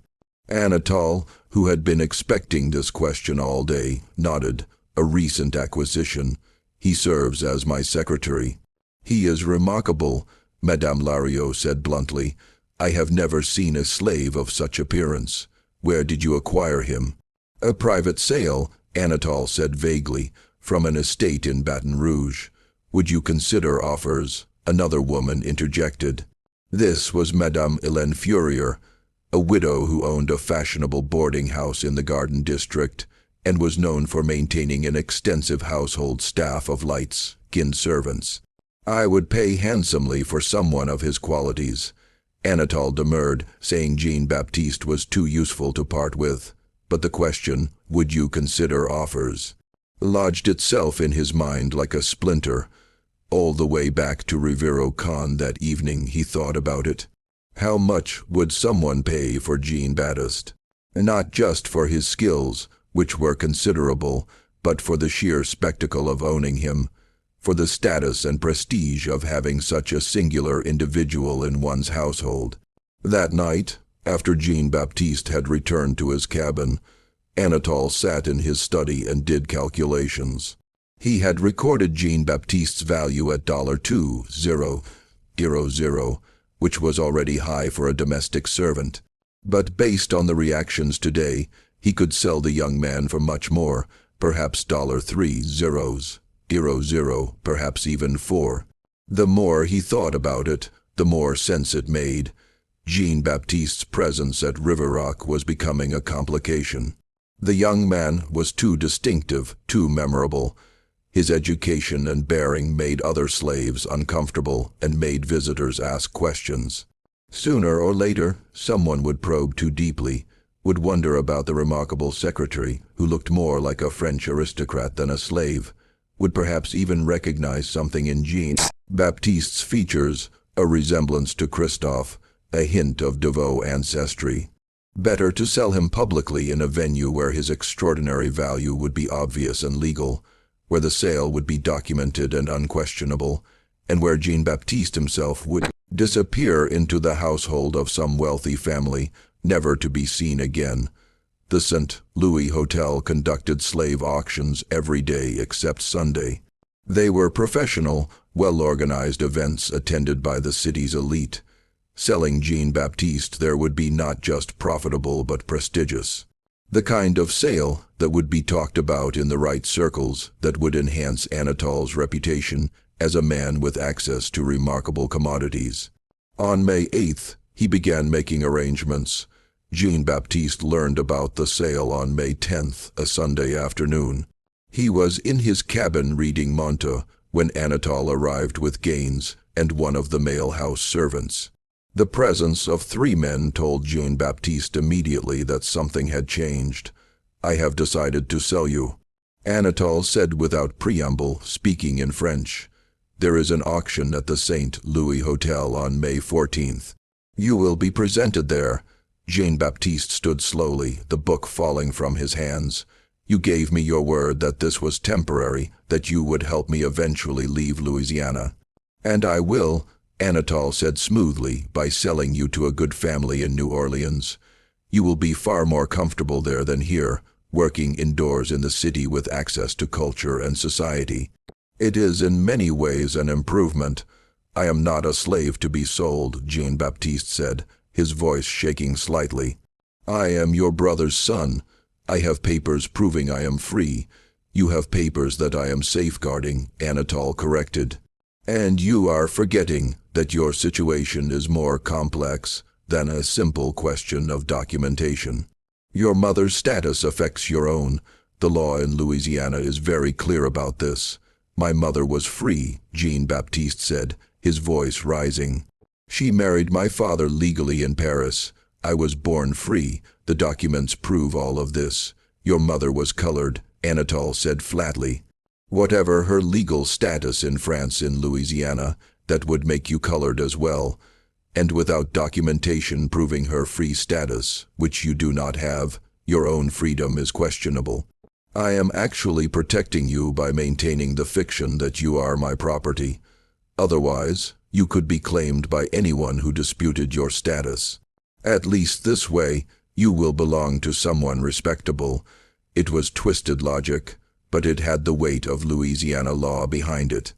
[SPEAKER 1] Anatole, who had been expecting this question all day, nodded. "A recent acquisition. He serves as my secretary." "He is remarkable," Madame Larrer said bluntly. "I have never seen a slave of such appearance. Where did you acquire him?" "A private sale," Anatole said vaguely, "from an estate in Baton Rouge. Would you consider offers?" Another woman interjected. This was Madame Hélène Fourier, a widow who owned a fashionable boarding house in the Garden District and was known for maintaining an extensive household staff of light-skinned servants. "I would pay handsomely for someone of his qualities." Anatole demurred, saying Jean-Baptiste was too useful to part with. But the question, "Would you consider offers?" lodged itself in his mind like a splinter. All the way back to Rivero-Con that evening he thought about it. How much would someone pay for Jean-Baptiste? Not just for his skills, which were considerable, but for the sheer spectacle of owning him, for the status and prestige of having such a singular individual in one's household. That night, after Jean-Baptiste had returned to his cabin, Anatole sat in his study and did calculations. He had recorded Jean-Baptiste's value at $2,000, which was already high for a domestic servant. But based on the reactions today, he could sell the young man for much more, perhaps $3,000, perhaps even $4. The more he thought about it, the more sense it made. Jean-Baptiste's presence at River Rock was becoming a complication. The young man was too distinctive, too memorable. His education and bearing made other slaves uncomfortable and made visitors ask questions. Sooner or later, someone would probe too deeply, would wonder about the remarkable secretary who looked more like a French aristocrat than a slave, would perhaps even recognize something in Jean-Baptiste's features, a resemblance to Christophe, a hint of Devoe ancestry. Better to sell him publicly in a venue where his extraordinary value would be obvious and legal, where the sale would be documented and unquestionable, and where Jean-Baptiste himself would disappear into the household of some wealthy family, never to be seen again. The St. Louis Hotel conducted slave auctions every day except Sunday. They were professional, well-organized events attended by the city's elite. Selling Jean-Baptiste there would be not just profitable but prestigious. The kind of sale that would be talked about in the right circles, that would enhance Anatole's reputation as a man with access to remarkable commodities. On May 8th, he began making arrangements. Jean-Baptiste learned about the sale on May 10th, a Sunday afternoon. He was in his cabin reading Montauk when Anatole arrived with Gaines and one of the male house servants. The presence of 3 men told Jean-Baptiste immediately that something had changed. "I have decided to sell you," Anatole said without preamble, speaking in French. "There is an auction at the St. Louis Hotel on May 14th. You will be presented there." Jean-Baptiste stood slowly, the book falling from his hands. "You gave me your word that this was temporary, that you would help me eventually leave Louisiana." "And I will," Anatole said smoothly, "by selling you to a good family in New Orleans. You will be far more comfortable there than here, working indoors in the city with access to culture and society. It is in many ways an improvement." "I am not a slave to be sold," Jean-Baptiste said, his voice shaking slightly. "I am your brother's son. I have papers proving I am free." "You have papers that I am safeguarding," Anatole corrected. "And you are forgetting that your situation is more complex than a simple question of documentation. Your mother's status affects your own. The law in Louisiana is very clear about this." "My mother was free," Jean-Baptiste said, his voice rising. "She married my father legally in Paris. I was born free. The documents prove all of this." "Your mother was colored," Anatole said flatly. "Whatever her legal status in France in Louisiana, that would make you colored as well. And without documentation proving her free status, which you do not have, your own freedom is questionable. I am actually protecting you by maintaining the fiction that you are my property. Otherwise, you could be claimed by anyone who disputed your status. At least this way, you will belong to someone respectable." It was twisted logic, but it had the weight of Louisiana law behind it.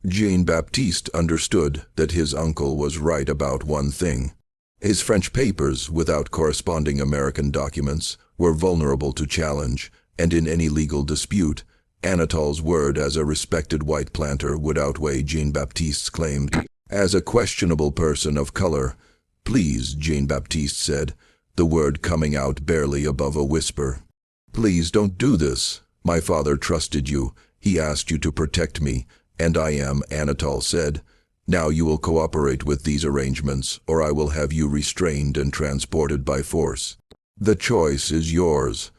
[SPEAKER 1] Jean-Baptiste understood that his uncle was right about one thing. His French papers, without corresponding American documents, were vulnerable to challenge, and in any legal dispute, Anatole's word as a respected white planter would outweigh Jean-Baptiste's claim as a questionable person of color. "Please," Jean-Baptiste said, the word coming out barely above a whisper. "Please don't do this. My father trusted you. He asked you to protect me, and I am," Anatole said. "Now you will cooperate with these arrangements, or I will have you restrained and transported by force. The choice is yours."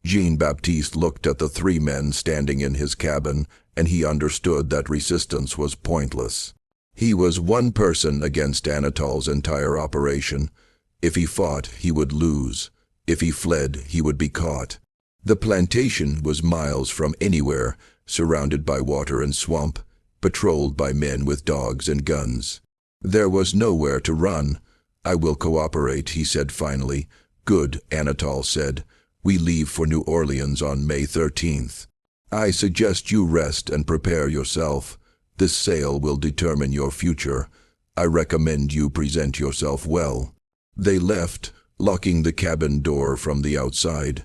[SPEAKER 1] Jean-Baptiste looked at the 3 men standing in his cabin, and he understood that resistance was pointless. He was one person against Anatole's entire operation. If he fought, he would lose. If he fled, he would be caught. The plantation was miles from anywhere, surrounded by water and swamp, patrolled by men with dogs and guns. There was nowhere to run. "I will cooperate," he said finally. "Good," Anatole said. "We leave for New Orleans on May 13th. I suggest you rest and prepare yourself. This sale will determine your future. I recommend you present yourself well." They left, locking the cabin door from the outside.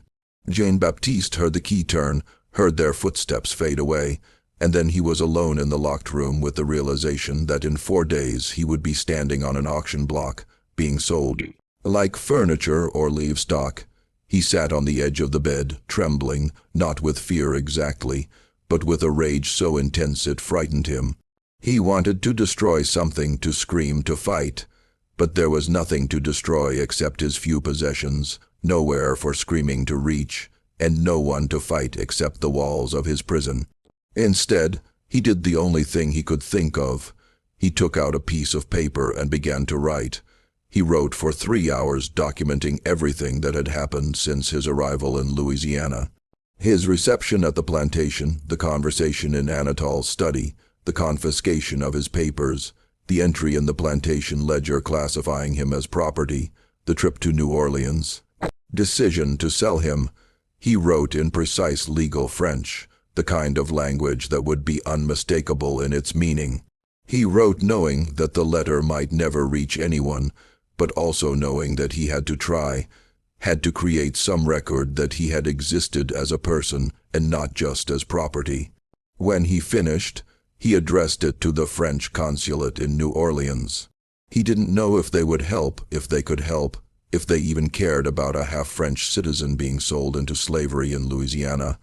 [SPEAKER 1] Jean-Baptiste heard the key turn, heard their footsteps fade away, and then he was alone in the locked room with the realization that in 4 days he would be standing on an auction block, being sold. Like furniture or livestock, he sat on the edge of the bed, trembling, not with fear exactly, but with a rage so intense it frightened him. He wanted to destroy something, to scream, to fight, but there was nothing to destroy except his few possessions, nowhere for screaming to reach, and no one to fight except the walls of his prison. Instead, he did the only thing he could think of. He took out a piece of paper and began to write. He wrote for 3 hours, documenting everything that had happened since his arrival in Louisiana. His reception at the plantation, the conversation in Anatol's study, the confiscation of his papers, the entry in the plantation ledger classifying him as property, the trip to New Orleans, decision to sell him. He wrote in precise legal French, the kind of language that would be unmistakable in its meaning. He wrote knowing that the letter might never reach anyone, but also knowing that he had to try, had to create some record that he had existed as a person and not just as property. When he finished, he addressed it to the French consulate in New Orleans. He didn't know if they would help, if they could help, if they even cared about a half-French citizen being sold into slavery in Louisiana,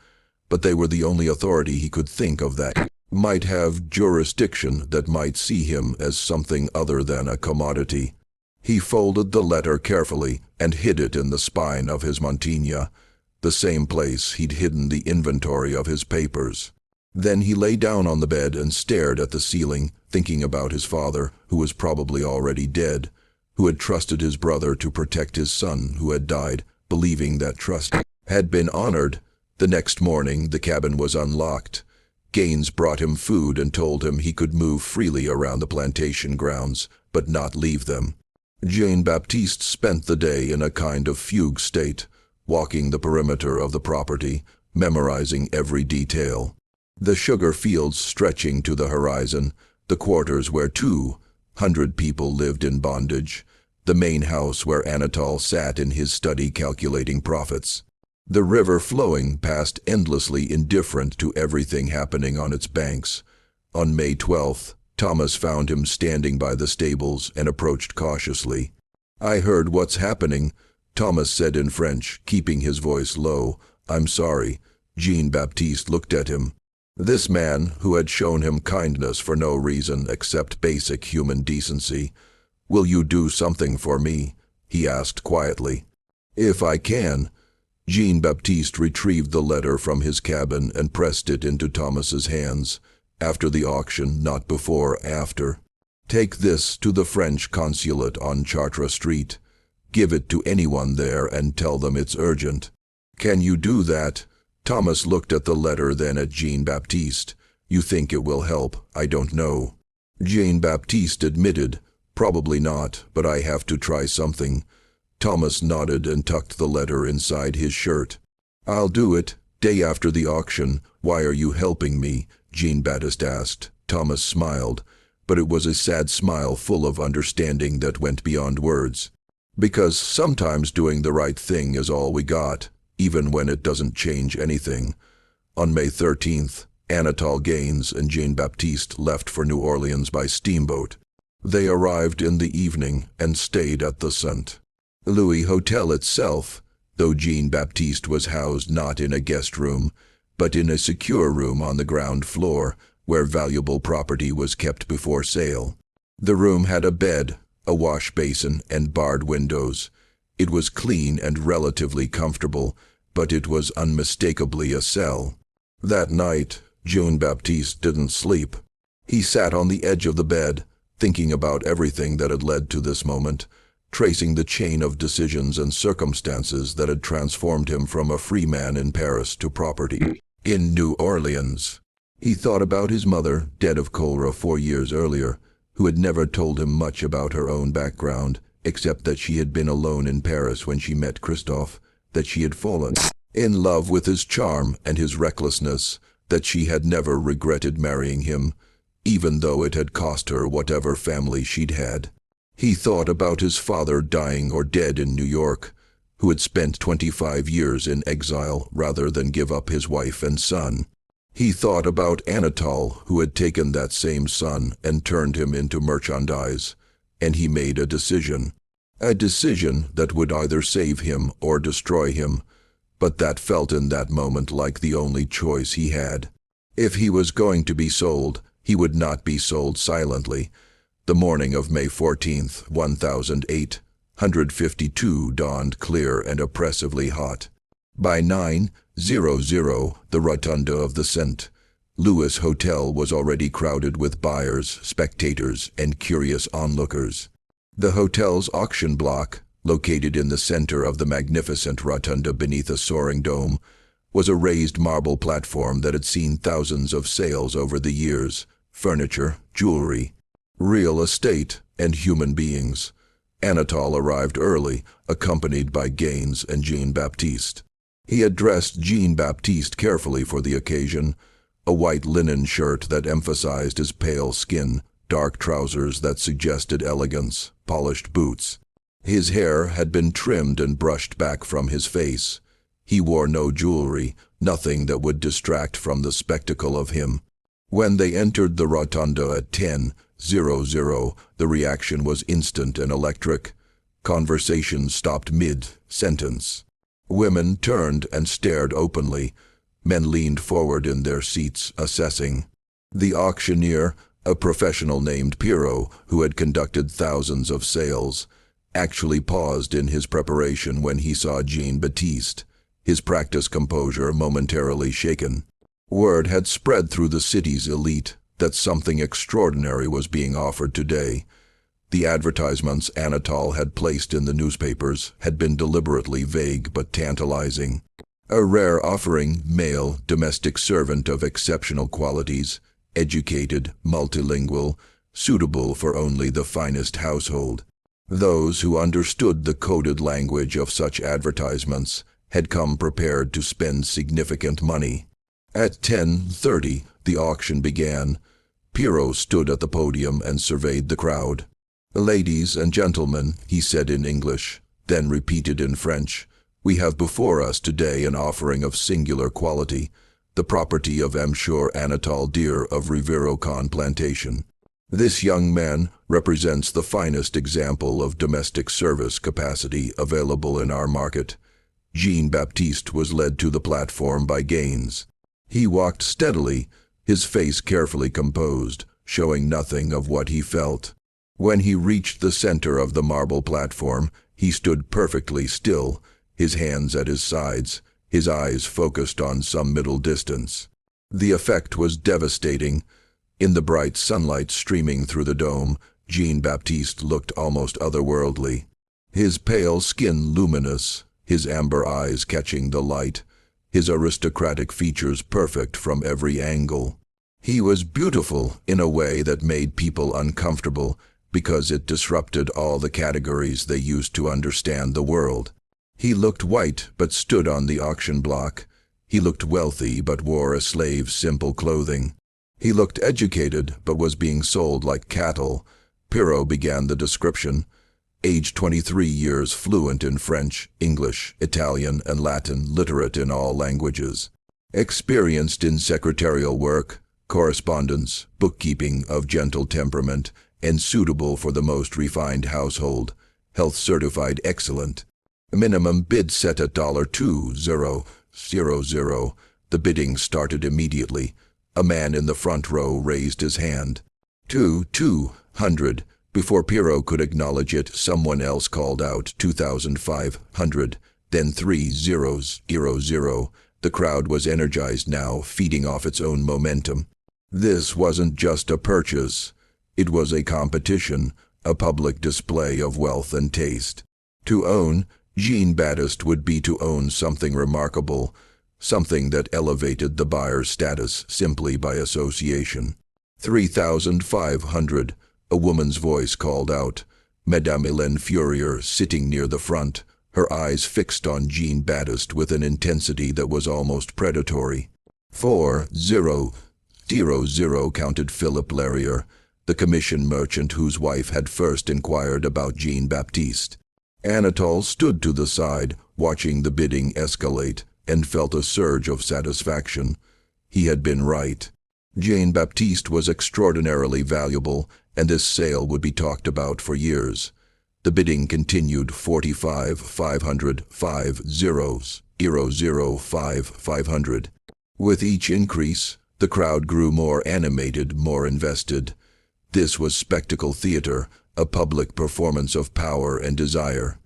[SPEAKER 1] but they were the only authority he could think of that might have jurisdiction, that might see him as something other than a commodity. He folded the letter carefully and hid it in the spine of his montilla, the same place he'd hidden the inventory of his papers. Then he lay down on the bed and stared at the ceiling, thinking about his father, who was probably already dead, who had trusted his brother to protect his son, who had died, believing that trust had been honored. The next morning, the cabin was unlocked. Gaines brought him food and told him he could move freely around the plantation grounds, but not leave them. Jean-Baptiste spent the day in a kind of fugue state, walking the perimeter of the property, memorizing every detail. The sugar fields stretching to the horizon, the quarters where 200 people lived in bondage, the main house where Anatol sat in his study calculating profits. The river flowing past endlessly, indifferent to everything happening on its banks. On May 12th, Thomas found him standing by the stables and approached cautiously. "I heard what's happening," Thomas said in French, keeping his voice low. "I'm sorry." Jean-Baptiste looked at him. This man, who had shown him kindness for no reason except basic human decency. "Will you do something for me?" he asked quietly. "If I can." Jean-Baptiste retrieved the letter from his cabin and pressed it into Thomas's hands. "After the auction, not before, after. Take this to the French consulate on Chartres Street. Give it to anyone there and tell them it's urgent." "Can you do that?" Thomas looked at the letter, then at Jean-Baptiste. "You think it will help? I don't know." Jean-Baptiste admitted, "Probably not, but I have to try something." Thomas nodded and tucked the letter inside his shirt. "I'll do it. Day after the auction. Why are you helping me?" Jean-Baptiste asked. Thomas smiled, but it was a sad smile full of understanding that went beyond words. "Because sometimes doing the right thing is all we got, even when it doesn't change anything." On May 13th, Anatol Gaines and Jean-Baptiste left for New Orleans by steamboat. They arrived in the evening and stayed at the St. Louis Hotel itself, though Jean-Baptiste was housed not in a guest room, but in a secure room on the ground floor, where valuable property was kept before sale. The room had a bed, a wash basin, and barred windows. It was clean and relatively comfortable, but it was unmistakably a cell. That night, Jean-Baptiste didn't sleep. He sat on the edge of the bed, thinking about everything that had led to this moment, tracing the chain of decisions and circumstances that had transformed him from a free man in Paris to property in New Orleans. He thought about his mother, dead of cholera 4 years earlier, who had never told him much about her own background, except that she had been alone in Paris when she met Christophe, that she had fallen in love with his charm and his recklessness, that she had never regretted marrying him, even though it had cost her whatever family she'd had. He thought about his father dying or dead in New York, who had spent 25 years in exile rather than give up his wife and son. He thought about Anatol, who had taken that same son and turned him into merchandise, and he made a decision. A decision that would either save him or destroy him, but that felt in that moment like the only choice he had. If he was going to be sold, he would not be sold silently. The morning of May 14th, 1852 dawned clear and oppressively hot. By 9:00, the rotunda of the St. Louis Hotel was already crowded with buyers, spectators, and curious onlookers. The hotel's auction block, located in the center of the magnificent rotunda beneath a soaring dome, was a raised marble platform that had seen thousands of sales over the years: furniture, jewelry, real estate, and human beings. Anatole arrived early, accompanied by Gaines and Jean-Baptiste. He had dressed Jean-Baptiste carefully for the occasion: a white linen shirt that emphasized his pale skin, dark trousers that suggested elegance, polished boots. His hair had been trimmed and brushed back from his face. He wore no jewelry, nothing that would distract from the spectacle of him. When they entered the rotunda at 10:00, the reaction was instant and electric. Conversation stopped mid-sentence. Women turned and stared openly. Men leaned forward in their seats, assessing. The auctioneer, a professional named Pierrot, who had conducted thousands of sales, actually paused in his preparation when he saw Jean-Baptiste, his practiced composure momentarily shaken. Word had spread through the city's elite that something extraordinary was being offered today. The advertisements Anatole had placed in the newspapers had been deliberately vague but tantalizing. A rare offering: male, domestic servant of exceptional qualities, educated, multilingual, suitable for only the finest household. Those who understood the coded language of such advertisements had come prepared to spend significant money. At 10:30, the auction began. Pierrot stood at the podium and surveyed the crowd. "Ladies and gentlemen," he said in English, then repeated in French, "we have before us today an offering of singular quality, the property of M. Anatole Deer of Rivero-Con Plantation. This young man represents the finest example of domestic service capacity available in our market." Jean-Baptiste was led to the platform by Gaines. He walked steadily, his face carefully composed, showing nothing of what he felt. When he reached the center of the marble platform, he stood perfectly still, his hands at his sides, his eyes focused on some middle distance. The effect was devastating. In the bright sunlight streaming through the dome, Jean-Baptiste looked almost otherworldly. His pale skin luminous, his amber eyes catching the light, his aristocratic features perfect from every angle. He was beautiful in a way that made people uncomfortable because it disrupted all the categories they used to understand the world. He looked white but stood on the auction block. He looked wealthy but wore a slave's simple clothing. He looked educated but was being sold like cattle. Pierrot began the description. Age 23 years, fluent in French, English, Italian, and Latin, literate in all languages. Experienced in secretarial work, correspondence, bookkeeping, of gentle temperament, and suitable for the most refined household. Health certified excellent. Minimum bid set at $2,000. The bidding started immediately. A man in the front row raised his hand. $2,200. Before Pierrot could acknowledge it, someone else called out $2,500, then $3,000. The crowd was energized now, feeding off its own momentum. This wasn't just a purchase. It was a competition, a public display of wealth and taste. To own Jean-Baptiste would be to own something remarkable, something that elevated the buyer's status simply by association. $3,500. A woman's voice called out. Madame Hélène Fourier, sitting near the front, her eyes fixed on Jean-Baptiste with an intensity that was almost predatory. 4,000, counted Philip Larrier, the commission merchant whose wife had first inquired about Jean-Baptiste. Anatole stood to the side, watching the bidding escalate, and felt a surge of satisfaction. He had been right. Jean-Baptiste was extraordinarily valuable, and this sale would be talked about for years. The bidding continued. 45, 500, 5 zeros, 0, 5, 500. With each increase, the crowd grew more animated, more invested. This was spectacle theater, a public performance of power and desire.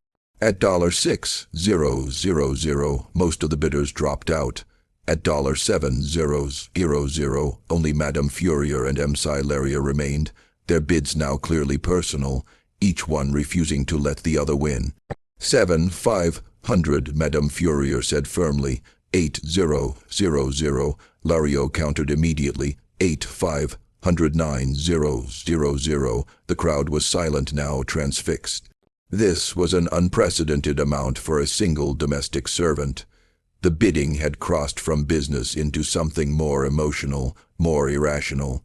[SPEAKER 1] At $6,000, most of the bidders dropped out. At $7,000, only Madame Furier and M. Sileria remained, their bids now clearly personal, each one refusing to let the other win. 7,500, Madame Furier said firmly. 8,000, Lario countered immediately. 8,509,000. The crowd was silent now, transfixed. This was an unprecedented amount for a single domestic servant. The bidding had crossed from business into something more emotional, more irrational.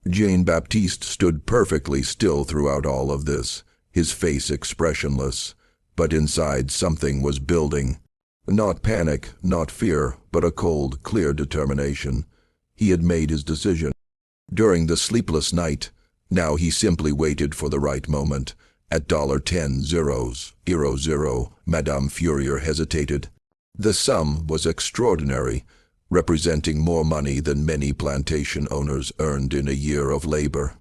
[SPEAKER 1] Jean-Baptiste stood perfectly still throughout all of this, his face expressionless, but inside something was building. Not panic, not fear, but a cold, clear determination. He had made his decision. During the sleepless night, now he simply waited for the right moment. At $10,000, Madame Furier hesitated. The sum was extraordinary, representing more money than many plantation owners earned in a year of labor.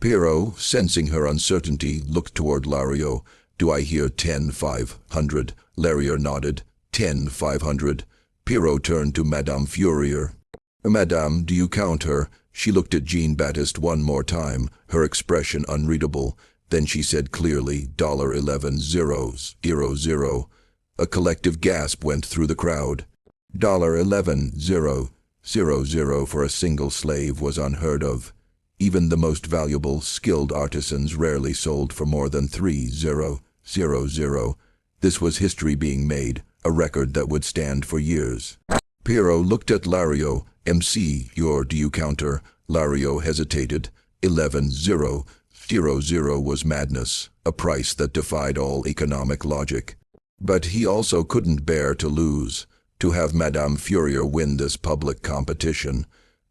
[SPEAKER 1] Pierrot, sensing her uncertainty, looked toward Lario. "Do I hear 10,500? Lario nodded. 10,500. Pierrot turned to Madame Furier. "Madame, do you count her?" She looked at Jean-Baptiste one more time, her expression unreadable. Then she said clearly, $11,000. A collective gasp went through the crowd. $11,000 for a single slave was unheard of. Even the most valuable, skilled artisans rarely sold for more than $3,000. This was history being made, a record that would stand for years. Pierrot looked at Lario. "MC, do you counter?" Lario hesitated. 11,000 was madness, a price that defied all economic logic. But he also couldn't bear to lose, to have Madame Furier win this public competition.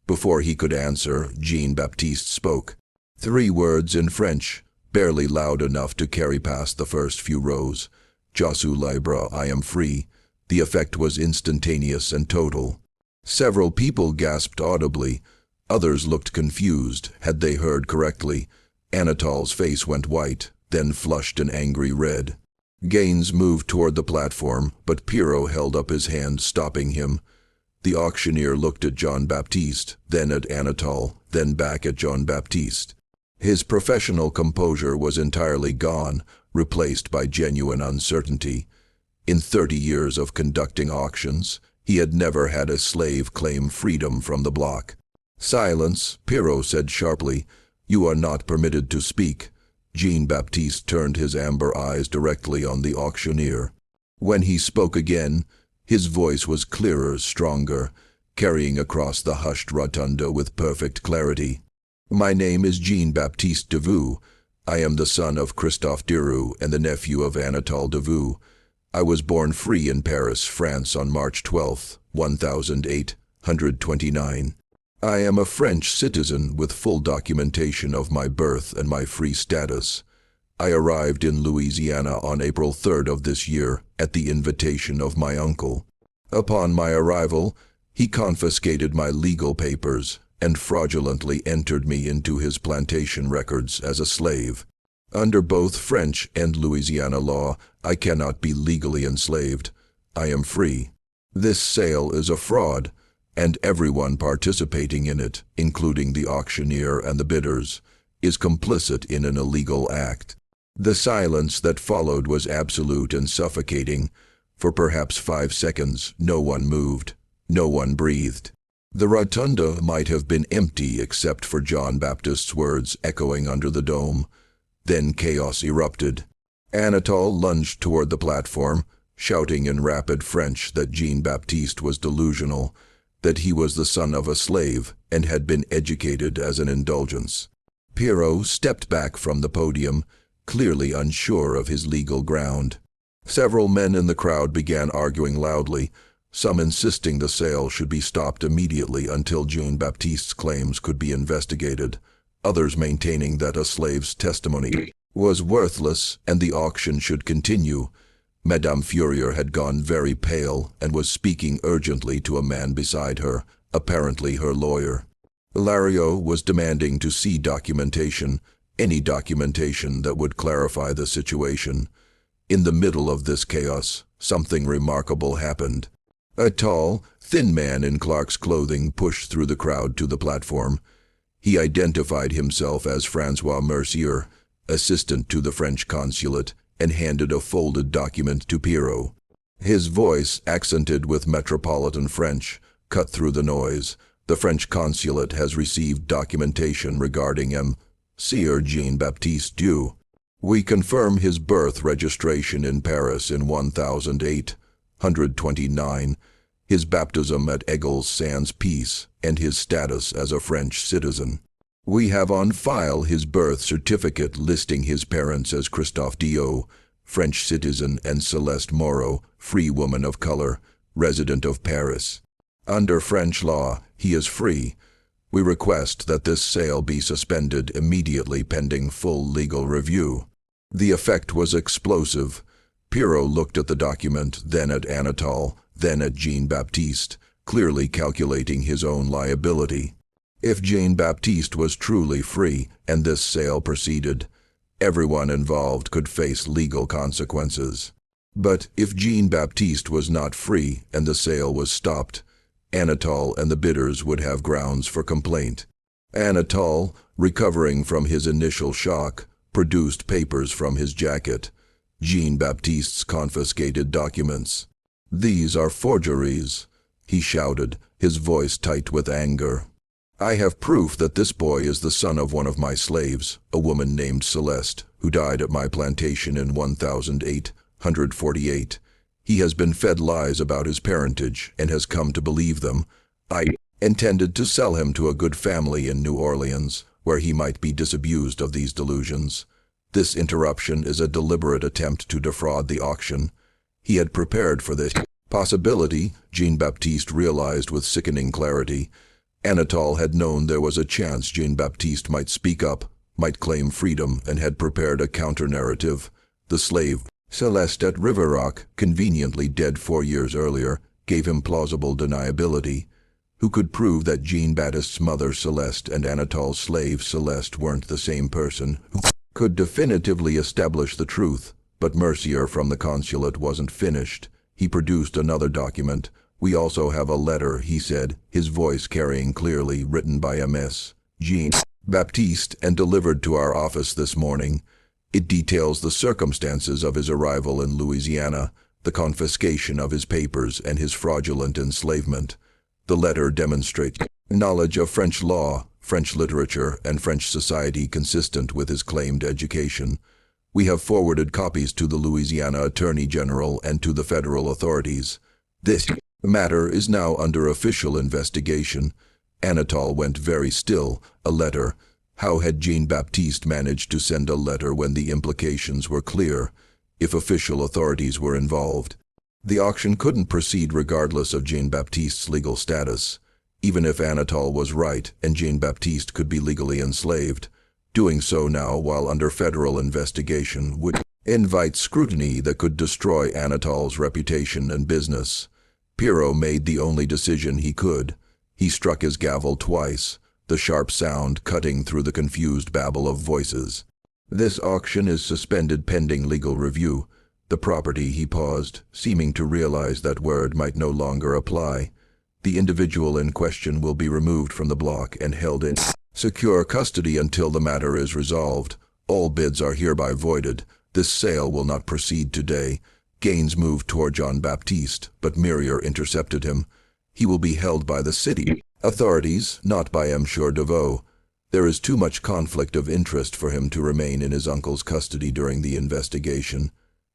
[SPEAKER 1] Before he could answer, Jean-Baptiste spoke. 3 words in French, barely loud enough to carry past the first few rows. "Je suis libre, I am free." The effect was instantaneous and total. Several people gasped audibly. Others looked confused. Had they heard correctly? Anatole's face went white, then flushed an angry red. Gaines moved toward the platform, but Pierrot held up his hand, stopping him. The auctioneer looked at Jean-Baptiste, then at Anatole, then back at Jean-Baptiste. His professional composure was entirely gone, replaced by genuine uncertainty. In 30 years of conducting auctions, he had never had a slave claim freedom from the block. "Silence," Pierrot said sharply. "You are not permitted to speak." Jean-Baptiste turned his amber eyes directly on the auctioneer. When he spoke again, his voice was clearer, stronger, carrying across the hushed rotunda with perfect clarity. "My name is Jean-Baptiste Devaux. I am the son of Christophe Deroux and the nephew of Anatole Devaux. I was born free in Paris, France on March 12, 1829. I am a French citizen with full documentation of my birth and my free status. I arrived in Louisiana on April 3rd of this year at the invitation of my uncle. Upon my arrival, he confiscated my legal papers and fraudulently entered me into his plantation records as a slave. Under both French and Louisiana law, I cannot be legally enslaved. I am free. This sale is a fraud, and everyone participating in it, including the auctioneer and the bidders, is complicit in an illegal act." The silence that followed was absolute and suffocating. For perhaps 5 seconds, no one moved, no one breathed. The rotunda might have been empty except for Jean-Baptiste's words echoing under the dome. Then chaos erupted. Anatole lunged toward the platform, shouting in rapid French that Jean-Baptiste was delusional, that he was the son of a slave and had been educated as an indulgence. Pierrot stepped back from the podium, clearly unsure of his legal ground. Several men in the crowd began arguing loudly, some insisting the sale should be stopped immediately until Jean-Baptiste's claims could be investigated, others maintaining that a slave's testimony was worthless and the auction should continue. Madame Fourier had gone very pale and was speaking urgently to a man beside her, apparently her lawyer. Hilario was demanding to see documentation, any documentation that would clarify the situation. In the middle of this chaos, something remarkable happened. A tall, thin man in Clark's clothing pushed through the crowd to the platform. He identified himself as Francois Mercier, assistant to the French consulate, and handed a folded document to Pierrot. His voice, accented with metropolitan French, cut through the noise. The French consulate has received documentation regarding Monsieur Jean-Baptiste Dieu. We confirm his birth registration in Paris in 1829, his baptism at Aigues-Sans-Peace, and his status as a French citizen. We have on file his birth certificate listing his parents as Christophe Dieu, French citizen, and Celeste Moreau, free woman of color, resident of Paris. Under French law, he is free. We request that this sale be suspended immediately pending full legal review. The effect was explosive. Pierrot looked at the document, then at Anatole, then at Jean-Baptiste, clearly calculating his own liability. If Jean-Baptiste was truly free and this sale proceeded, everyone involved could face legal consequences. But if Jean-Baptiste was not free and the sale was stopped, Anatole and the bidders would have grounds for complaint. Anatole, recovering from his initial shock, produced papers from his jacket. Jean-Baptiste's confiscated documents. "These are forgeries," he shouted, his voice tight with anger. "I have proof that this boy is the son of one of my slaves, a woman named Celeste, who died at my plantation in 1848. He has been fed lies about his parentage and has come to believe them. I intended to sell him to a good family in New Orleans, where he might be disabused of these delusions. This interruption is a deliberate attempt to defraud the auction." He had prepared for this possibility, Jean-Baptiste realized with sickening clarity. Anatole had known there was a chance Jean-Baptiste might speak up, might claim freedom, and had prepared a counter-narrative. The slave, Celeste at River Rock, conveniently dead 4 years earlier, gave him plausible deniability. Who could prove that Jean-Baptiste's mother Celeste and Anatole's slave Celeste weren't the same person? Who could definitively establish the truth? But Mercier from the consulate wasn't finished. He produced another document. "We also have a letter," he said, his voice carrying clearly, "written by Ms. Jean-Baptiste and delivered to our office this morning. It details the circumstances of his arrival in Louisiana, the confiscation of his papers, and his fraudulent enslavement. The letter demonstrates knowledge of French law, French literature, and French society consistent with his claimed education. We have forwarded copies to the Louisiana Attorney General and to the federal authorities. This matter is now under official investigation." Anatole went very still. A letter. How had Jean-Baptiste managed to send a letter when the implications were clear, if official authorities were involved? The auction couldn't proceed regardless of Jean-Baptiste's legal status. Even if Anatole was right and Jean-Baptiste could be legally enslaved, doing so now while under federal investigation would invite scrutiny that could destroy Anatole's reputation and business. Pierrot made the only decision he could. He struck his gavel twice, the sharp sound cutting through the confused babble of voices. "This auction is suspended pending legal review. The property," he paused, seeming to realize that word might no longer apply. "The individual in question will be removed from the block and held in secure custody until the matter is resolved. All bids are hereby voided. This sale will not proceed today." Gaines moved toward Jean-Baptiste, but Mercier intercepted him. "He will be held by the city authorities, not by Monsieur Deveau. There is too much conflict of interest for him to remain in his uncle's custody during the investigation."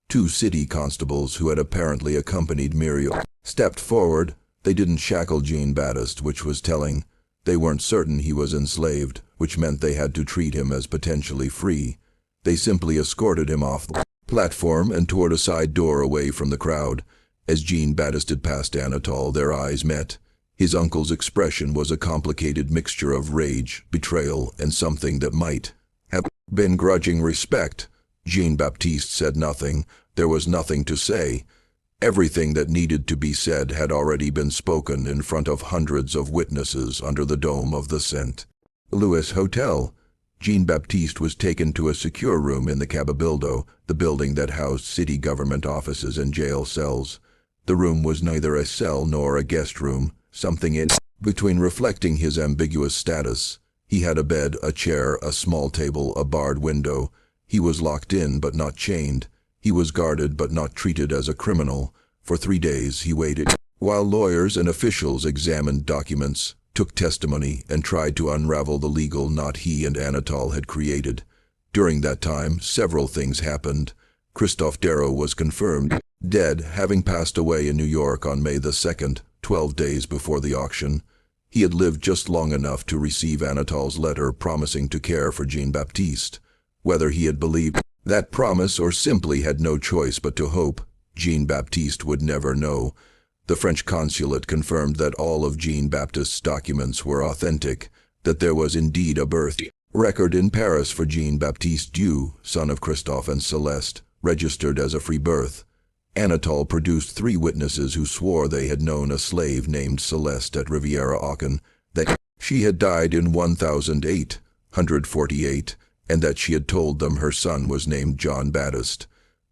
[SPEAKER 1] 2 city constables who had apparently accompanied Mercier stepped forward. They didn't shackle Jean-Baptiste, which was telling. They weren't certain he was enslaved, which meant they had to treat him as potentially free. They simply escorted him off the platform and toward a side door away from the crowd. As Jean-Baptiste passed Anatole, their eyes met. His uncle's expression was a complicated mixture of rage, betrayal, and something that might have begrudging respect. Jean-Baptiste said nothing. There was nothing to say. Everything that needed to be said had already been spoken in front of hundreds of witnesses under the dome of the St. Louis Hotel. Jean-Baptiste was taken to a secure room in the Cabildo, the building that housed city government offices and jail cells. The room was neither a cell nor a guest room, something in between reflecting his ambiguous status. He had a bed, a chair, a small table, a barred window. He was locked in but not chained. He was guarded but not treated as a criminal. For 3 days he waited, while lawyers and officials examined documents, took testimony, and tried to unravel the legal knot he and Anatole had created. During that time, several things happened. Christophe Darrow was confirmed dead, having passed away in New York on May the 2nd, 12 days before the auction. He had lived just long enough to receive Anatole's letter promising to care for Jean-Baptiste. Whether he had believed that promise or simply had no choice but to hope, Jean-Baptiste would never know. The French consulate confirmed that all of Jean-Baptiste's documents were authentic, that there was indeed a birth record in Paris for Jean-Baptiste Dieu, son of Christophe and Celeste, registered as a free birth. Anatole produced 3 witnesses who swore they had known a slave named Celeste at Riviera-Auchan, that she had died in 1848, and that she had told them her son was named John Baptiste.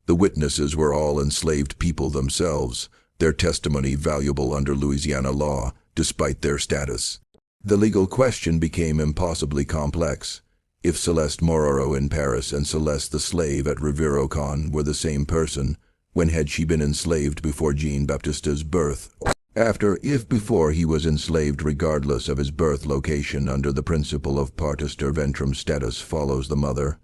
[SPEAKER 1] The witnesses were all enslaved people themselves, their testimony valuable under Louisiana law, despite their status. The legal question became impossibly complex. If Celeste Moreau in Paris and Celeste the slave at Riviera-Auchan were the same person, when had she been enslaved before Jean-Baptiste's birth? After, if before he was enslaved regardless of his birth location under the principle of partister ventrum status follows the mother.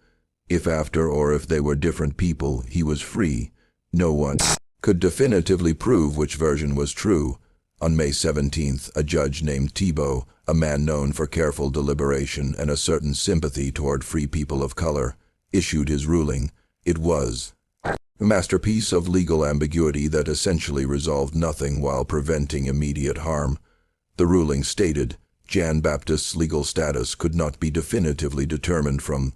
[SPEAKER 1] If after or if they were different people, he was free. No one could definitively prove which version was true. On May 17th, a judge named Thibault, a man known for careful deliberation and a certain sympathy toward free people of color, issued his ruling. It was a masterpiece of legal ambiguity that essentially resolved nothing while preventing immediate harm. The ruling stated, Jean-Baptiste's legal status could not be definitively determined from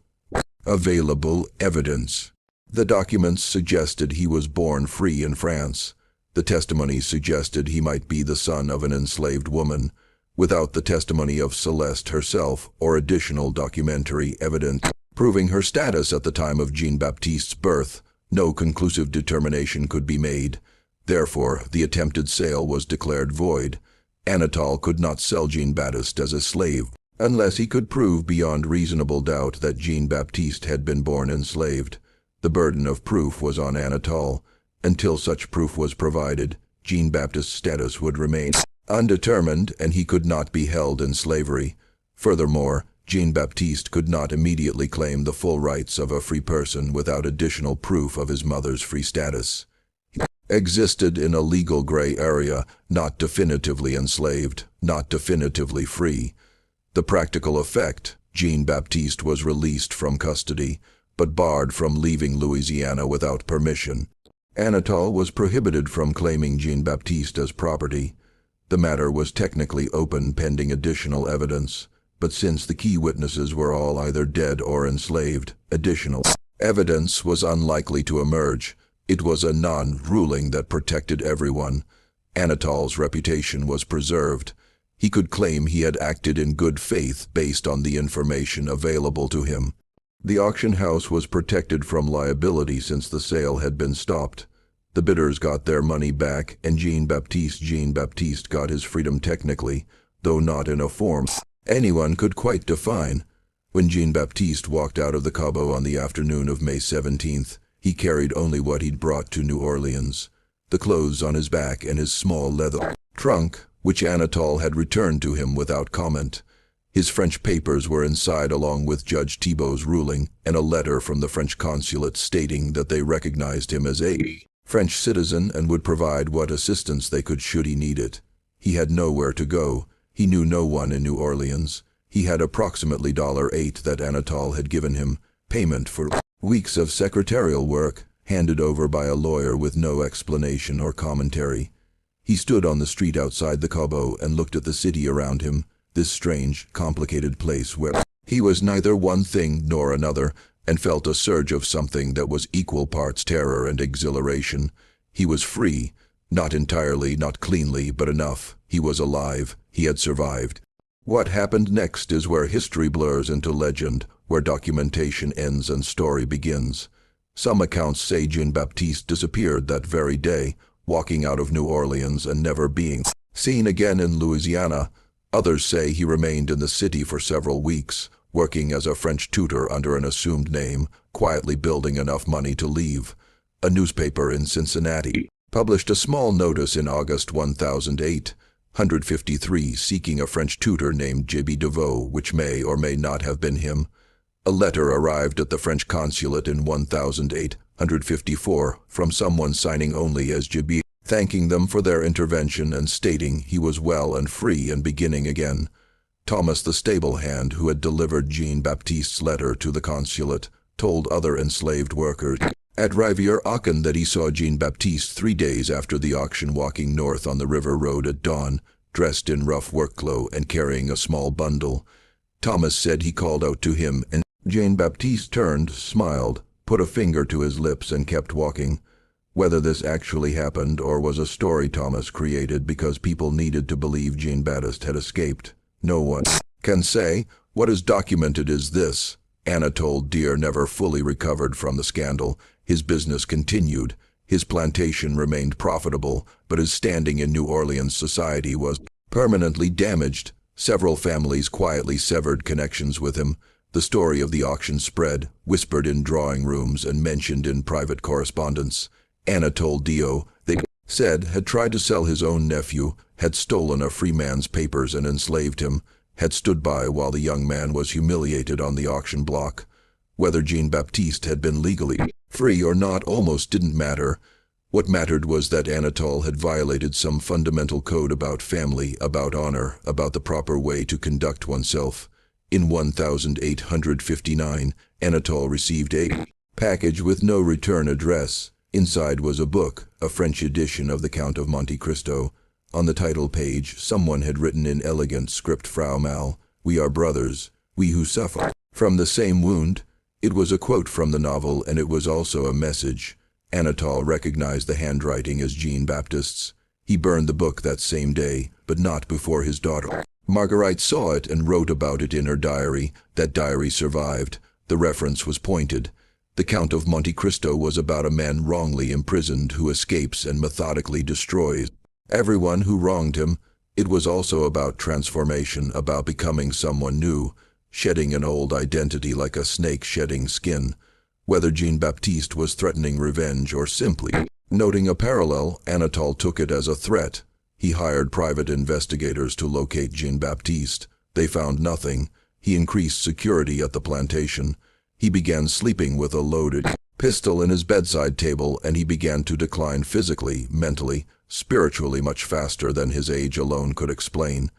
[SPEAKER 1] available evidence. The documents suggested he was born free in France. The testimony suggested he might be the son of an enslaved woman. Without the testimony of Celeste herself or additional documentary evidence proving her status at the time of Jean-Baptiste's birth, no conclusive determination could be made. Therefore, the attempted sale was declared void. Anatole could not sell Jean-Baptiste as a slave unless he could prove beyond reasonable doubt that Jean-Baptiste had been born enslaved. The burden of proof was on Anatole. Until such proof was provided, Jean-Baptiste's status would remain undetermined and he could not be held in slavery. Furthermore, Jean-Baptiste could not immediately claim the full rights of a free person without additional proof of his mother's free status. He existed in a legal gray area, not definitively enslaved, not definitively free. The practical effect, Jean-Baptiste was released from custody, but barred from leaving Louisiana without permission. Anatole was prohibited from claiming Jean-Baptiste as property. The matter was technically open pending additional evidence. But since the key witnesses were all either dead or enslaved, additional evidence was unlikely to emerge. It was a non-ruling that protected everyone. Anatole's reputation was preserved. He could claim he had acted in good faith based on the information available to him. The auction house was protected from liability since the sale had been stopped. The bidders got their money back, and Jean-Baptiste got his freedom technically, though not in a form anyone could quite define. When Jean-Baptiste walked out of the Cabo on the afternoon of May 17th, he carried only what he'd brought to New Orleans, the clothes on his back and his small leather trunk, which Anatole had returned to him without comment. His French papers were inside along with Judge Thibault's ruling and a letter from the French consulate stating that they recognized him as a French citizen and would provide what assistance they could should he need it. He had nowhere to go. He knew no one in New Orleans. He had approximately $8 that Anatole had given him, payment for weeks of secretarial work, handed over by a lawyer with no explanation or commentary. He stood on the street outside the Cabo and looked at the city around him, this strange, complicated place where He was neither one thing nor another, and felt a surge of something that was equal parts terror and exhilaration. He was free, not entirely, not cleanly, but enough. He was alive. He had survived. What happened next is where history blurs into legend, where documentation ends and story begins. Some accounts say Jean-Baptiste disappeared that very day, walking out of New Orleans and never being seen again in Louisiana. Others say he remained in the city for several weeks, working as a French tutor under an assumed name, quietly building enough money to leave. A newspaper in Cincinnati published a small notice in August 1853 seeking a French tutor named J.B. Deveau, which may or may not have been him. A letter arrived at the French consulate in 1854 from someone signing only as J.B., thanking them for their intervention and stating he was well and free and beginning again. Thomas the stable hand who had delivered Jean-Baptiste's letter to the consulate told other enslaved workers at Rivière-Aucun that he saw Jean-Baptiste 3 days after the auction walking north on the river road at dawn, dressed in rough work clothes and carrying a small bundle. Thomas said he called out to him, and Jean-Baptiste turned, smiled, put a finger to his lips and kept walking. Whether this actually happened or was a story Thomas created because people needed to believe Jean-Baptiste had escaped, no one can say. What is documented is this: Untold never fully recovered from the scandal. His business continued. His plantation remained profitable, but his standing in New Orleans society was permanently damaged. Several families quietly severed connections with him. The story of the auction spread, whispered in drawing rooms and mentioned in private correspondence. Untold, they said, had tried to sell his own nephew, had stolen a free man's papers and enslaved him, had stood by while the young man was humiliated on the auction block. Whether Jean-Baptiste had been legally free or not almost didn't matter. What mattered was that Untold had violated some fundamental code about family, about honor, about the proper way to conduct oneself. In 1859, Untold received a package with no return address. Inside was a book, a French edition of the Count of Monte Cristo. On the title page, someone had written in elegant script, "Frau Mal, we are brothers, we who suffer from the same wound." It was a quote from the novel, and it was also a message. Untold recognized the handwriting as Jean-Baptiste's. He burned the book that same day, but not before his daughter Marguerite saw it and wrote about it in her diary. That diary survived. The reference was pointed. The Count of Monte Cristo was about a man wrongly imprisoned who escapes and methodically destroys everyone who wronged him. It was also about transformation, about becoming someone new, shedding an old identity like a snake shedding skin. Whether Jean-Baptiste was threatening revenge or simply noting a parallel, Untold took it as a threat. He hired private investigators to locate Jean-Baptiste. They found nothing. He increased security at the plantation. He began sleeping with a loaded pistol in his bedside table, and he began to decline physically, mentally, spiritually much faster than his age alone could explain.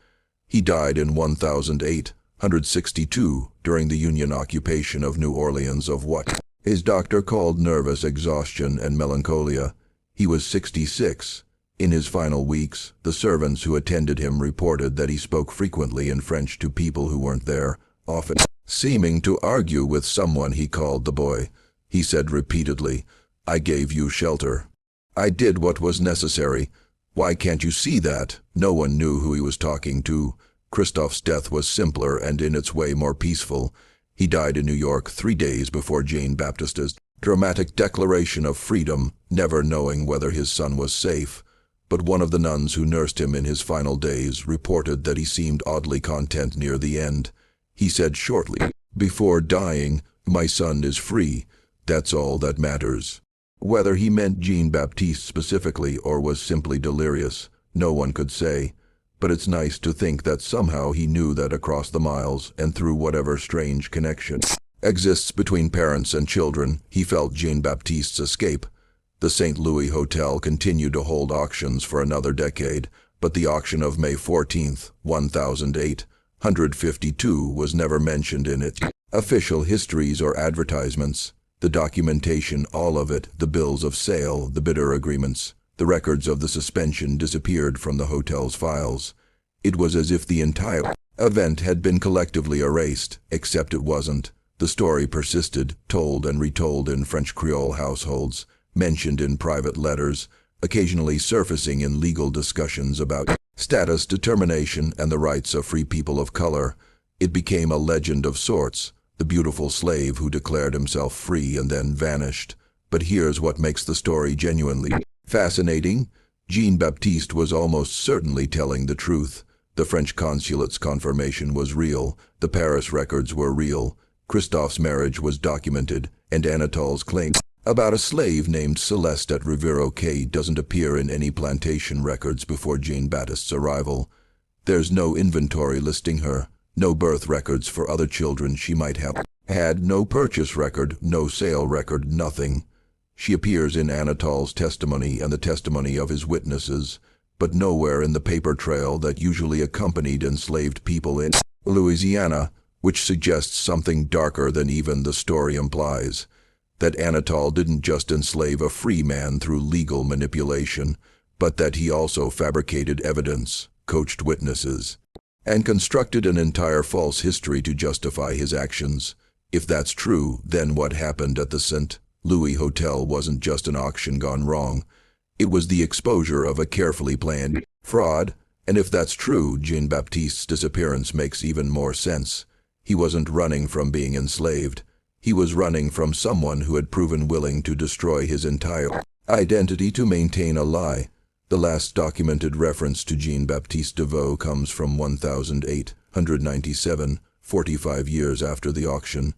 [SPEAKER 1] He died in 1862 during the Union occupation of New Orleans of what his doctor called nervous exhaustion and melancholia. He was 66. In his final weeks, the servants who attended him reported that he spoke frequently in French to people who weren't there, often seeming to argue with someone he called the boy. He said repeatedly, "I gave you shelter. I did what was necessary. Why can't you see that?" No one knew who he was talking to. Christophe's death was simpler and in its way more peaceful. He died in New York 3 days before Jean-Baptiste's dramatic declaration of freedom, never knowing whether his son was safe. But one of the nuns who nursed him in his final days reported that he seemed oddly content near the end. He said shortly before dying, "My son is free. That's all that matters." Whether he meant Jean-Baptiste specifically or was simply delirious, no one could say. But it's nice to think that somehow he knew that across the miles and through whatever strange connection exists between parents and children, he felt Jean-Baptiste's escape. The St. Louis Hotel continued to hold auctions for another decade, but the auction of May 14, 1852 was never mentioned in its official histories or advertisements. The documentation, all of it, the bills of sale, the bidder agreements, the records of the suspension disappeared from the hotel's files. It was as if the entire event had been collectively erased, except it wasn't. The story persisted, told and retold in French Creole households, mentioned in private letters, occasionally surfacing in legal discussions about status determination and the rights of free people of color. It became a legend of sorts, the beautiful slave who declared himself free and then vanished. But here's what makes the story genuinely fascinating. Jean-Baptiste was almost certainly telling the truth. The French consulate's confirmation was real, the Paris records were real, Christophe's marriage was documented, and Anatole's claim about a slave named Celeste at Rivero Quay doesn't appear in any plantation records before Jean-Baptiste's arrival. There's no inventory listing her, no birth records for other children she might have had, no purchase record, no sale record, nothing. She appears in Anatole's testimony and the testimony of his witnesses, but nowhere in the paper trail that usually accompanied enslaved people in Louisiana, which suggests something darker than even the story implies. That Anatole didn't just enslave a free man through legal manipulation, but that he also fabricated evidence, coached witnesses, and constructed an entire false history to justify his actions. If that's true, then what happened at the St. Louis Hotel wasn't just an auction gone wrong. It was the exposure of a carefully planned fraud, and if that's true, Jean-Baptiste's disappearance makes even more sense. He wasn't running from being enslaved. He was running from someone who had proven willing to destroy his entire identity to maintain a lie. The last documented reference to Jean-Baptiste Deveau comes from 1897, 45 years after the auction.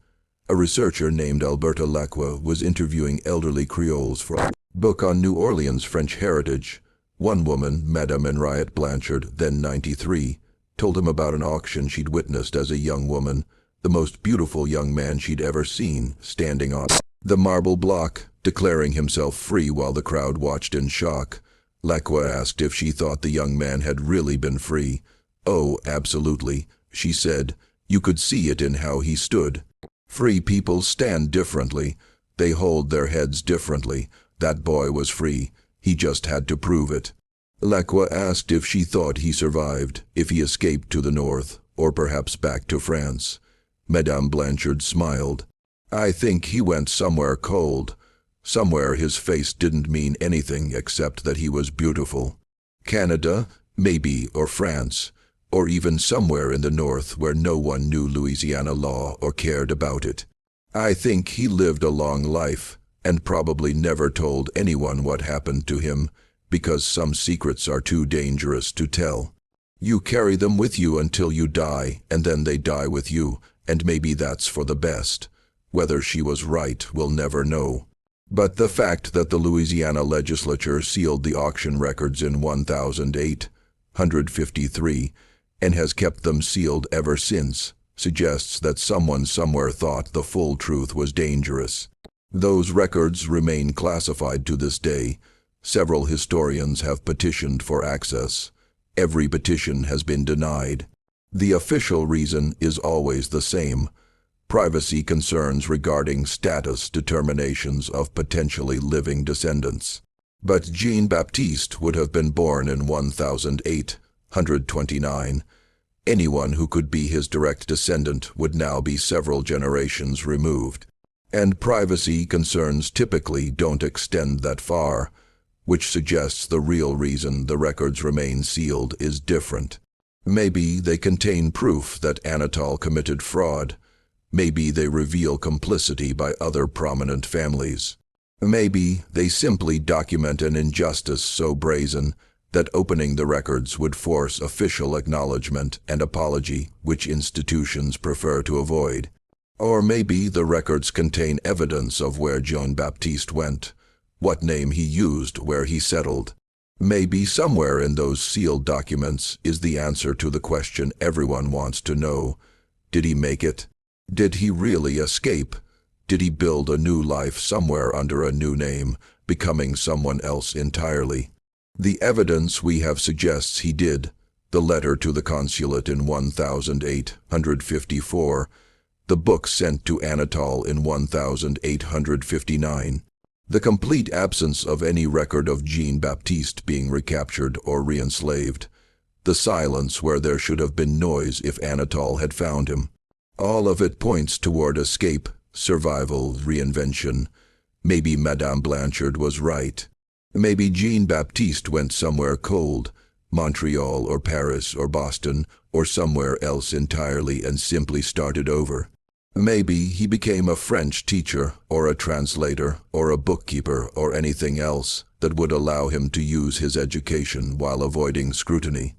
[SPEAKER 1] A researcher named Alberta Lacroix was interviewing elderly Creoles for a book on New Orleans French heritage. One woman, Madame Henriette Blanchard, then 93, told him about an auction she'd witnessed as a young woman, the most beautiful young man she'd ever seen, standing on the marble block, declaring himself free while the crowd watched in shock. Lacroix asked if she thought the young man had really been free. "Oh, absolutely," she said. "You could see it in how he stood. Free people stand differently. They hold their heads differently. That boy was free. He just had to prove it." Lacroix asked if she thought he survived, if he escaped to the north, or perhaps back to France. Madame Blanchard smiled. "I think he went somewhere cold. Somewhere his face didn't mean anything except that he was beautiful. Canada, maybe, or France, or even somewhere in the north where no one knew Louisiana law or cared about it. I think he lived a long life, and probably never told anyone what happened to him, because some secrets are too dangerous to tell. You carry them with you until you die, and then they die with you, and maybe that's for the best. Whether she was right, we'll never know. But the fact that the Louisiana legislature sealed the auction records in 1853 and has kept them sealed ever since suggests that someone somewhere thought the full truth was dangerous. Those records remain classified to this day. Several historians have petitioned for access. Every petition has been denied. The official reason is always the same: privacy concerns regarding status determinations of potentially living descendants. But Jean-Baptiste would have been born in 1829. Anyone who could be his direct descendant would now be several generations removed. And privacy concerns typically don't extend that far, which suggests the real reason the records remain sealed is different. Maybe they contain proof that Anatole committed fraud. Maybe they reveal complicity by other prominent families. Maybe they simply document an injustice so brazen that opening the records would force official acknowledgement and apology, which institutions prefer to avoid. Or maybe the records contain evidence of where Jean-Baptiste went, what name he used, where he settled. Maybe somewhere in those sealed documents is the answer to the question everyone wants to know. Did he make it? Did he really escape? Did he build a new life somewhere under a new name, becoming someone else entirely? The evidence we have suggests he did. The letter to the consulate in 1854, the book sent to Anatole in 1859, the complete absence of any record of Jean-Baptiste being recaptured or re-enslaved. the silence where there should have been noise if Anatole had found him. All of it points toward escape, survival, reinvention. Maybe Madame Blanchard was right. Maybe Jean-Baptiste went somewhere cold, Montreal or Paris or Boston or somewhere else entirely, and simply started over. Maybe he became a French teacher or a translator or a bookkeeper or anything else that would allow him to use his education while avoiding scrutiny.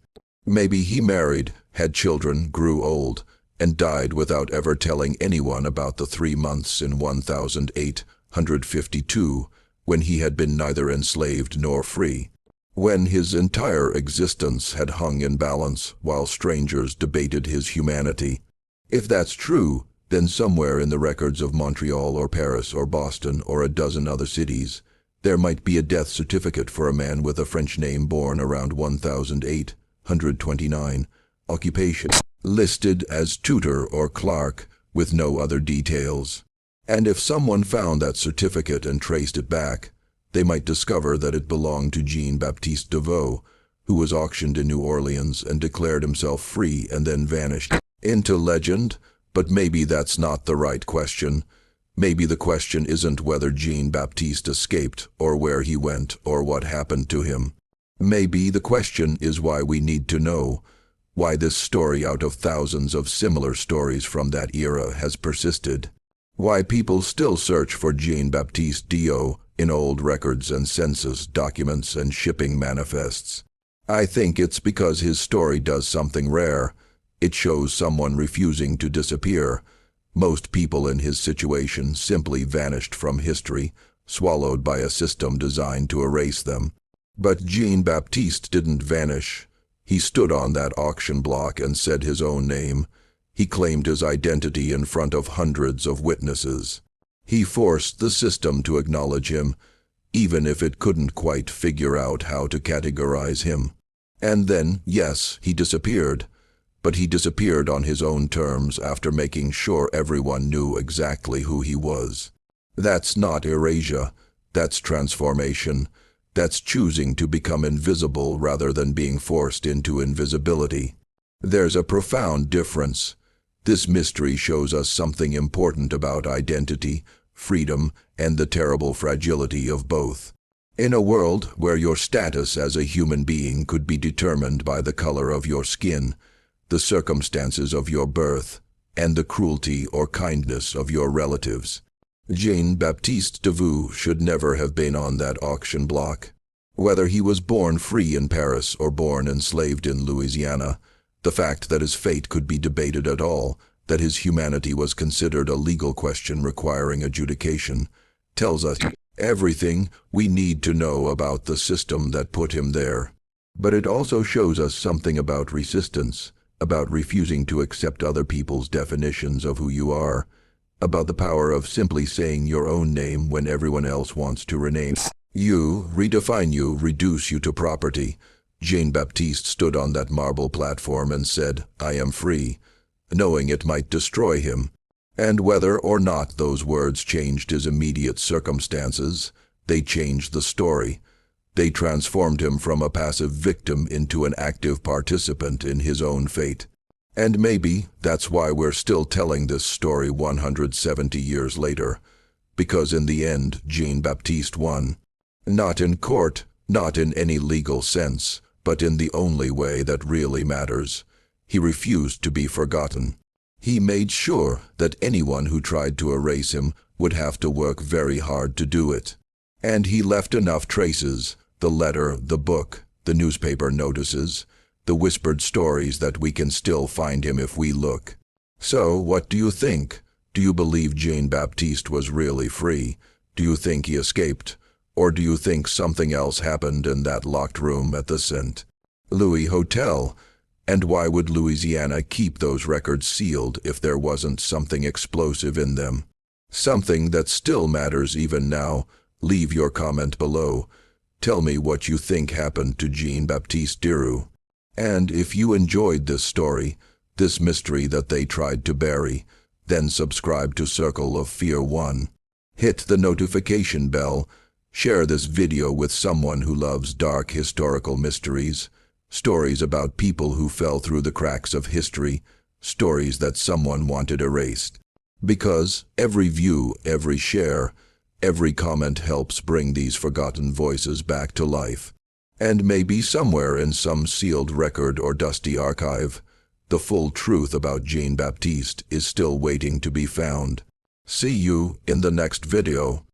[SPEAKER 1] Maybe he married, had children, grew old, and died without ever telling anyone about the 3 months in 1852 when he had been neither enslaved nor free, when his entire existence had hung in balance while strangers debated his humanity. If that's true, then somewhere in the records of Montreal or Paris or Boston or a dozen other cities, there might be a death certificate for a man with a French name born around 1829, occupation listed as tutor or clerk with no other details. And if someone found that certificate and traced it back, they might discover that it belonged to Jean-Baptiste Deveau, who was auctioned in New Orleans and declared himself free and then vanished into legend. But maybe that's not the right question. Maybe the question isn't whether Jean-Baptiste escaped or where he went or what happened to him. Maybe the question is why we need to know, why this story out of thousands of similar stories from that era has persisted. Why people still search for Jean-Baptiste Deveau in old records and census documents and shipping manifests. I think it's because his story does something rare. It shows someone refusing to disappear. Most people in his situation simply vanished from history, swallowed by a system designed to erase them. But Jean-Baptiste didn't vanish. He stood on that auction block and said his own name. He claimed his identity in front of hundreds of witnesses. He forced the system to acknowledge him, even if it couldn't quite figure out how to categorize him. And then, yes, he disappeared. But he disappeared on his own terms after making sure everyone knew exactly who he was. That's not erasure. That's transformation. That's choosing to become invisible rather than being forced into invisibility. There's a profound difference. This mystery shows us something important about identity, freedom, and the terrible fragility of both. In a world where your status as a human being could be determined by the color of your skin, the circumstances of your birth, and the cruelty or kindness of your relatives, Jean-Baptiste Deveau should never have been on that auction block. Whether he was born free in Paris or born enslaved in Louisiana, the fact that his fate could be debated at all, that his humanity was considered a legal question requiring adjudication, tells us everything we need to know about the system that put him there. But it also shows us something about resistance, about refusing to accept other people's definitions of who you are, about the power of simply saying your own name when everyone else wants to rename you, redefine you, reduce you to property. Jean-Baptiste stood on that marble platform and said, "I am free," knowing it might destroy him. And whether or not those words changed his immediate circumstances, they changed the story. They transformed him from a passive victim into an active participant in his own fate. And maybe that's why we're still telling this story 170 years later. Because in the end, Jean-Baptiste won. Not in court, not in any legal sense, but in the only way that really matters. He refused to be forgotten. He made sure that anyone who tried to erase him would have to work very hard to do it. And he left enough traces, the letter, the book, the newspaper notices, the whispered stories that we can still find him if we look. So, what do you think? Do you believe Jean-Baptiste was really free? Do you think he escaped? Or do you think something else happened in that locked room at the St. Louis Hotel? And why would Louisiana keep those records sealed if there wasn't something explosive in them? Something that still matters even now. Leave your comment below. Tell me what you think happened to Jean-Baptiste Deveau. And if you enjoyed this story, this mystery that they tried to bury, then subscribe to Circle of Fear 1. Hit the notification bell. Share this video with someone who loves dark historical mysteries. Stories about people who fell through the cracks of history, stories that someone wanted erased. Because every view, every share, every comment helps bring these forgotten voices back to life. And maybe somewhere in some sealed record or dusty archive, the full truth about Jean Baptiste is still waiting to be found. See you in the next video.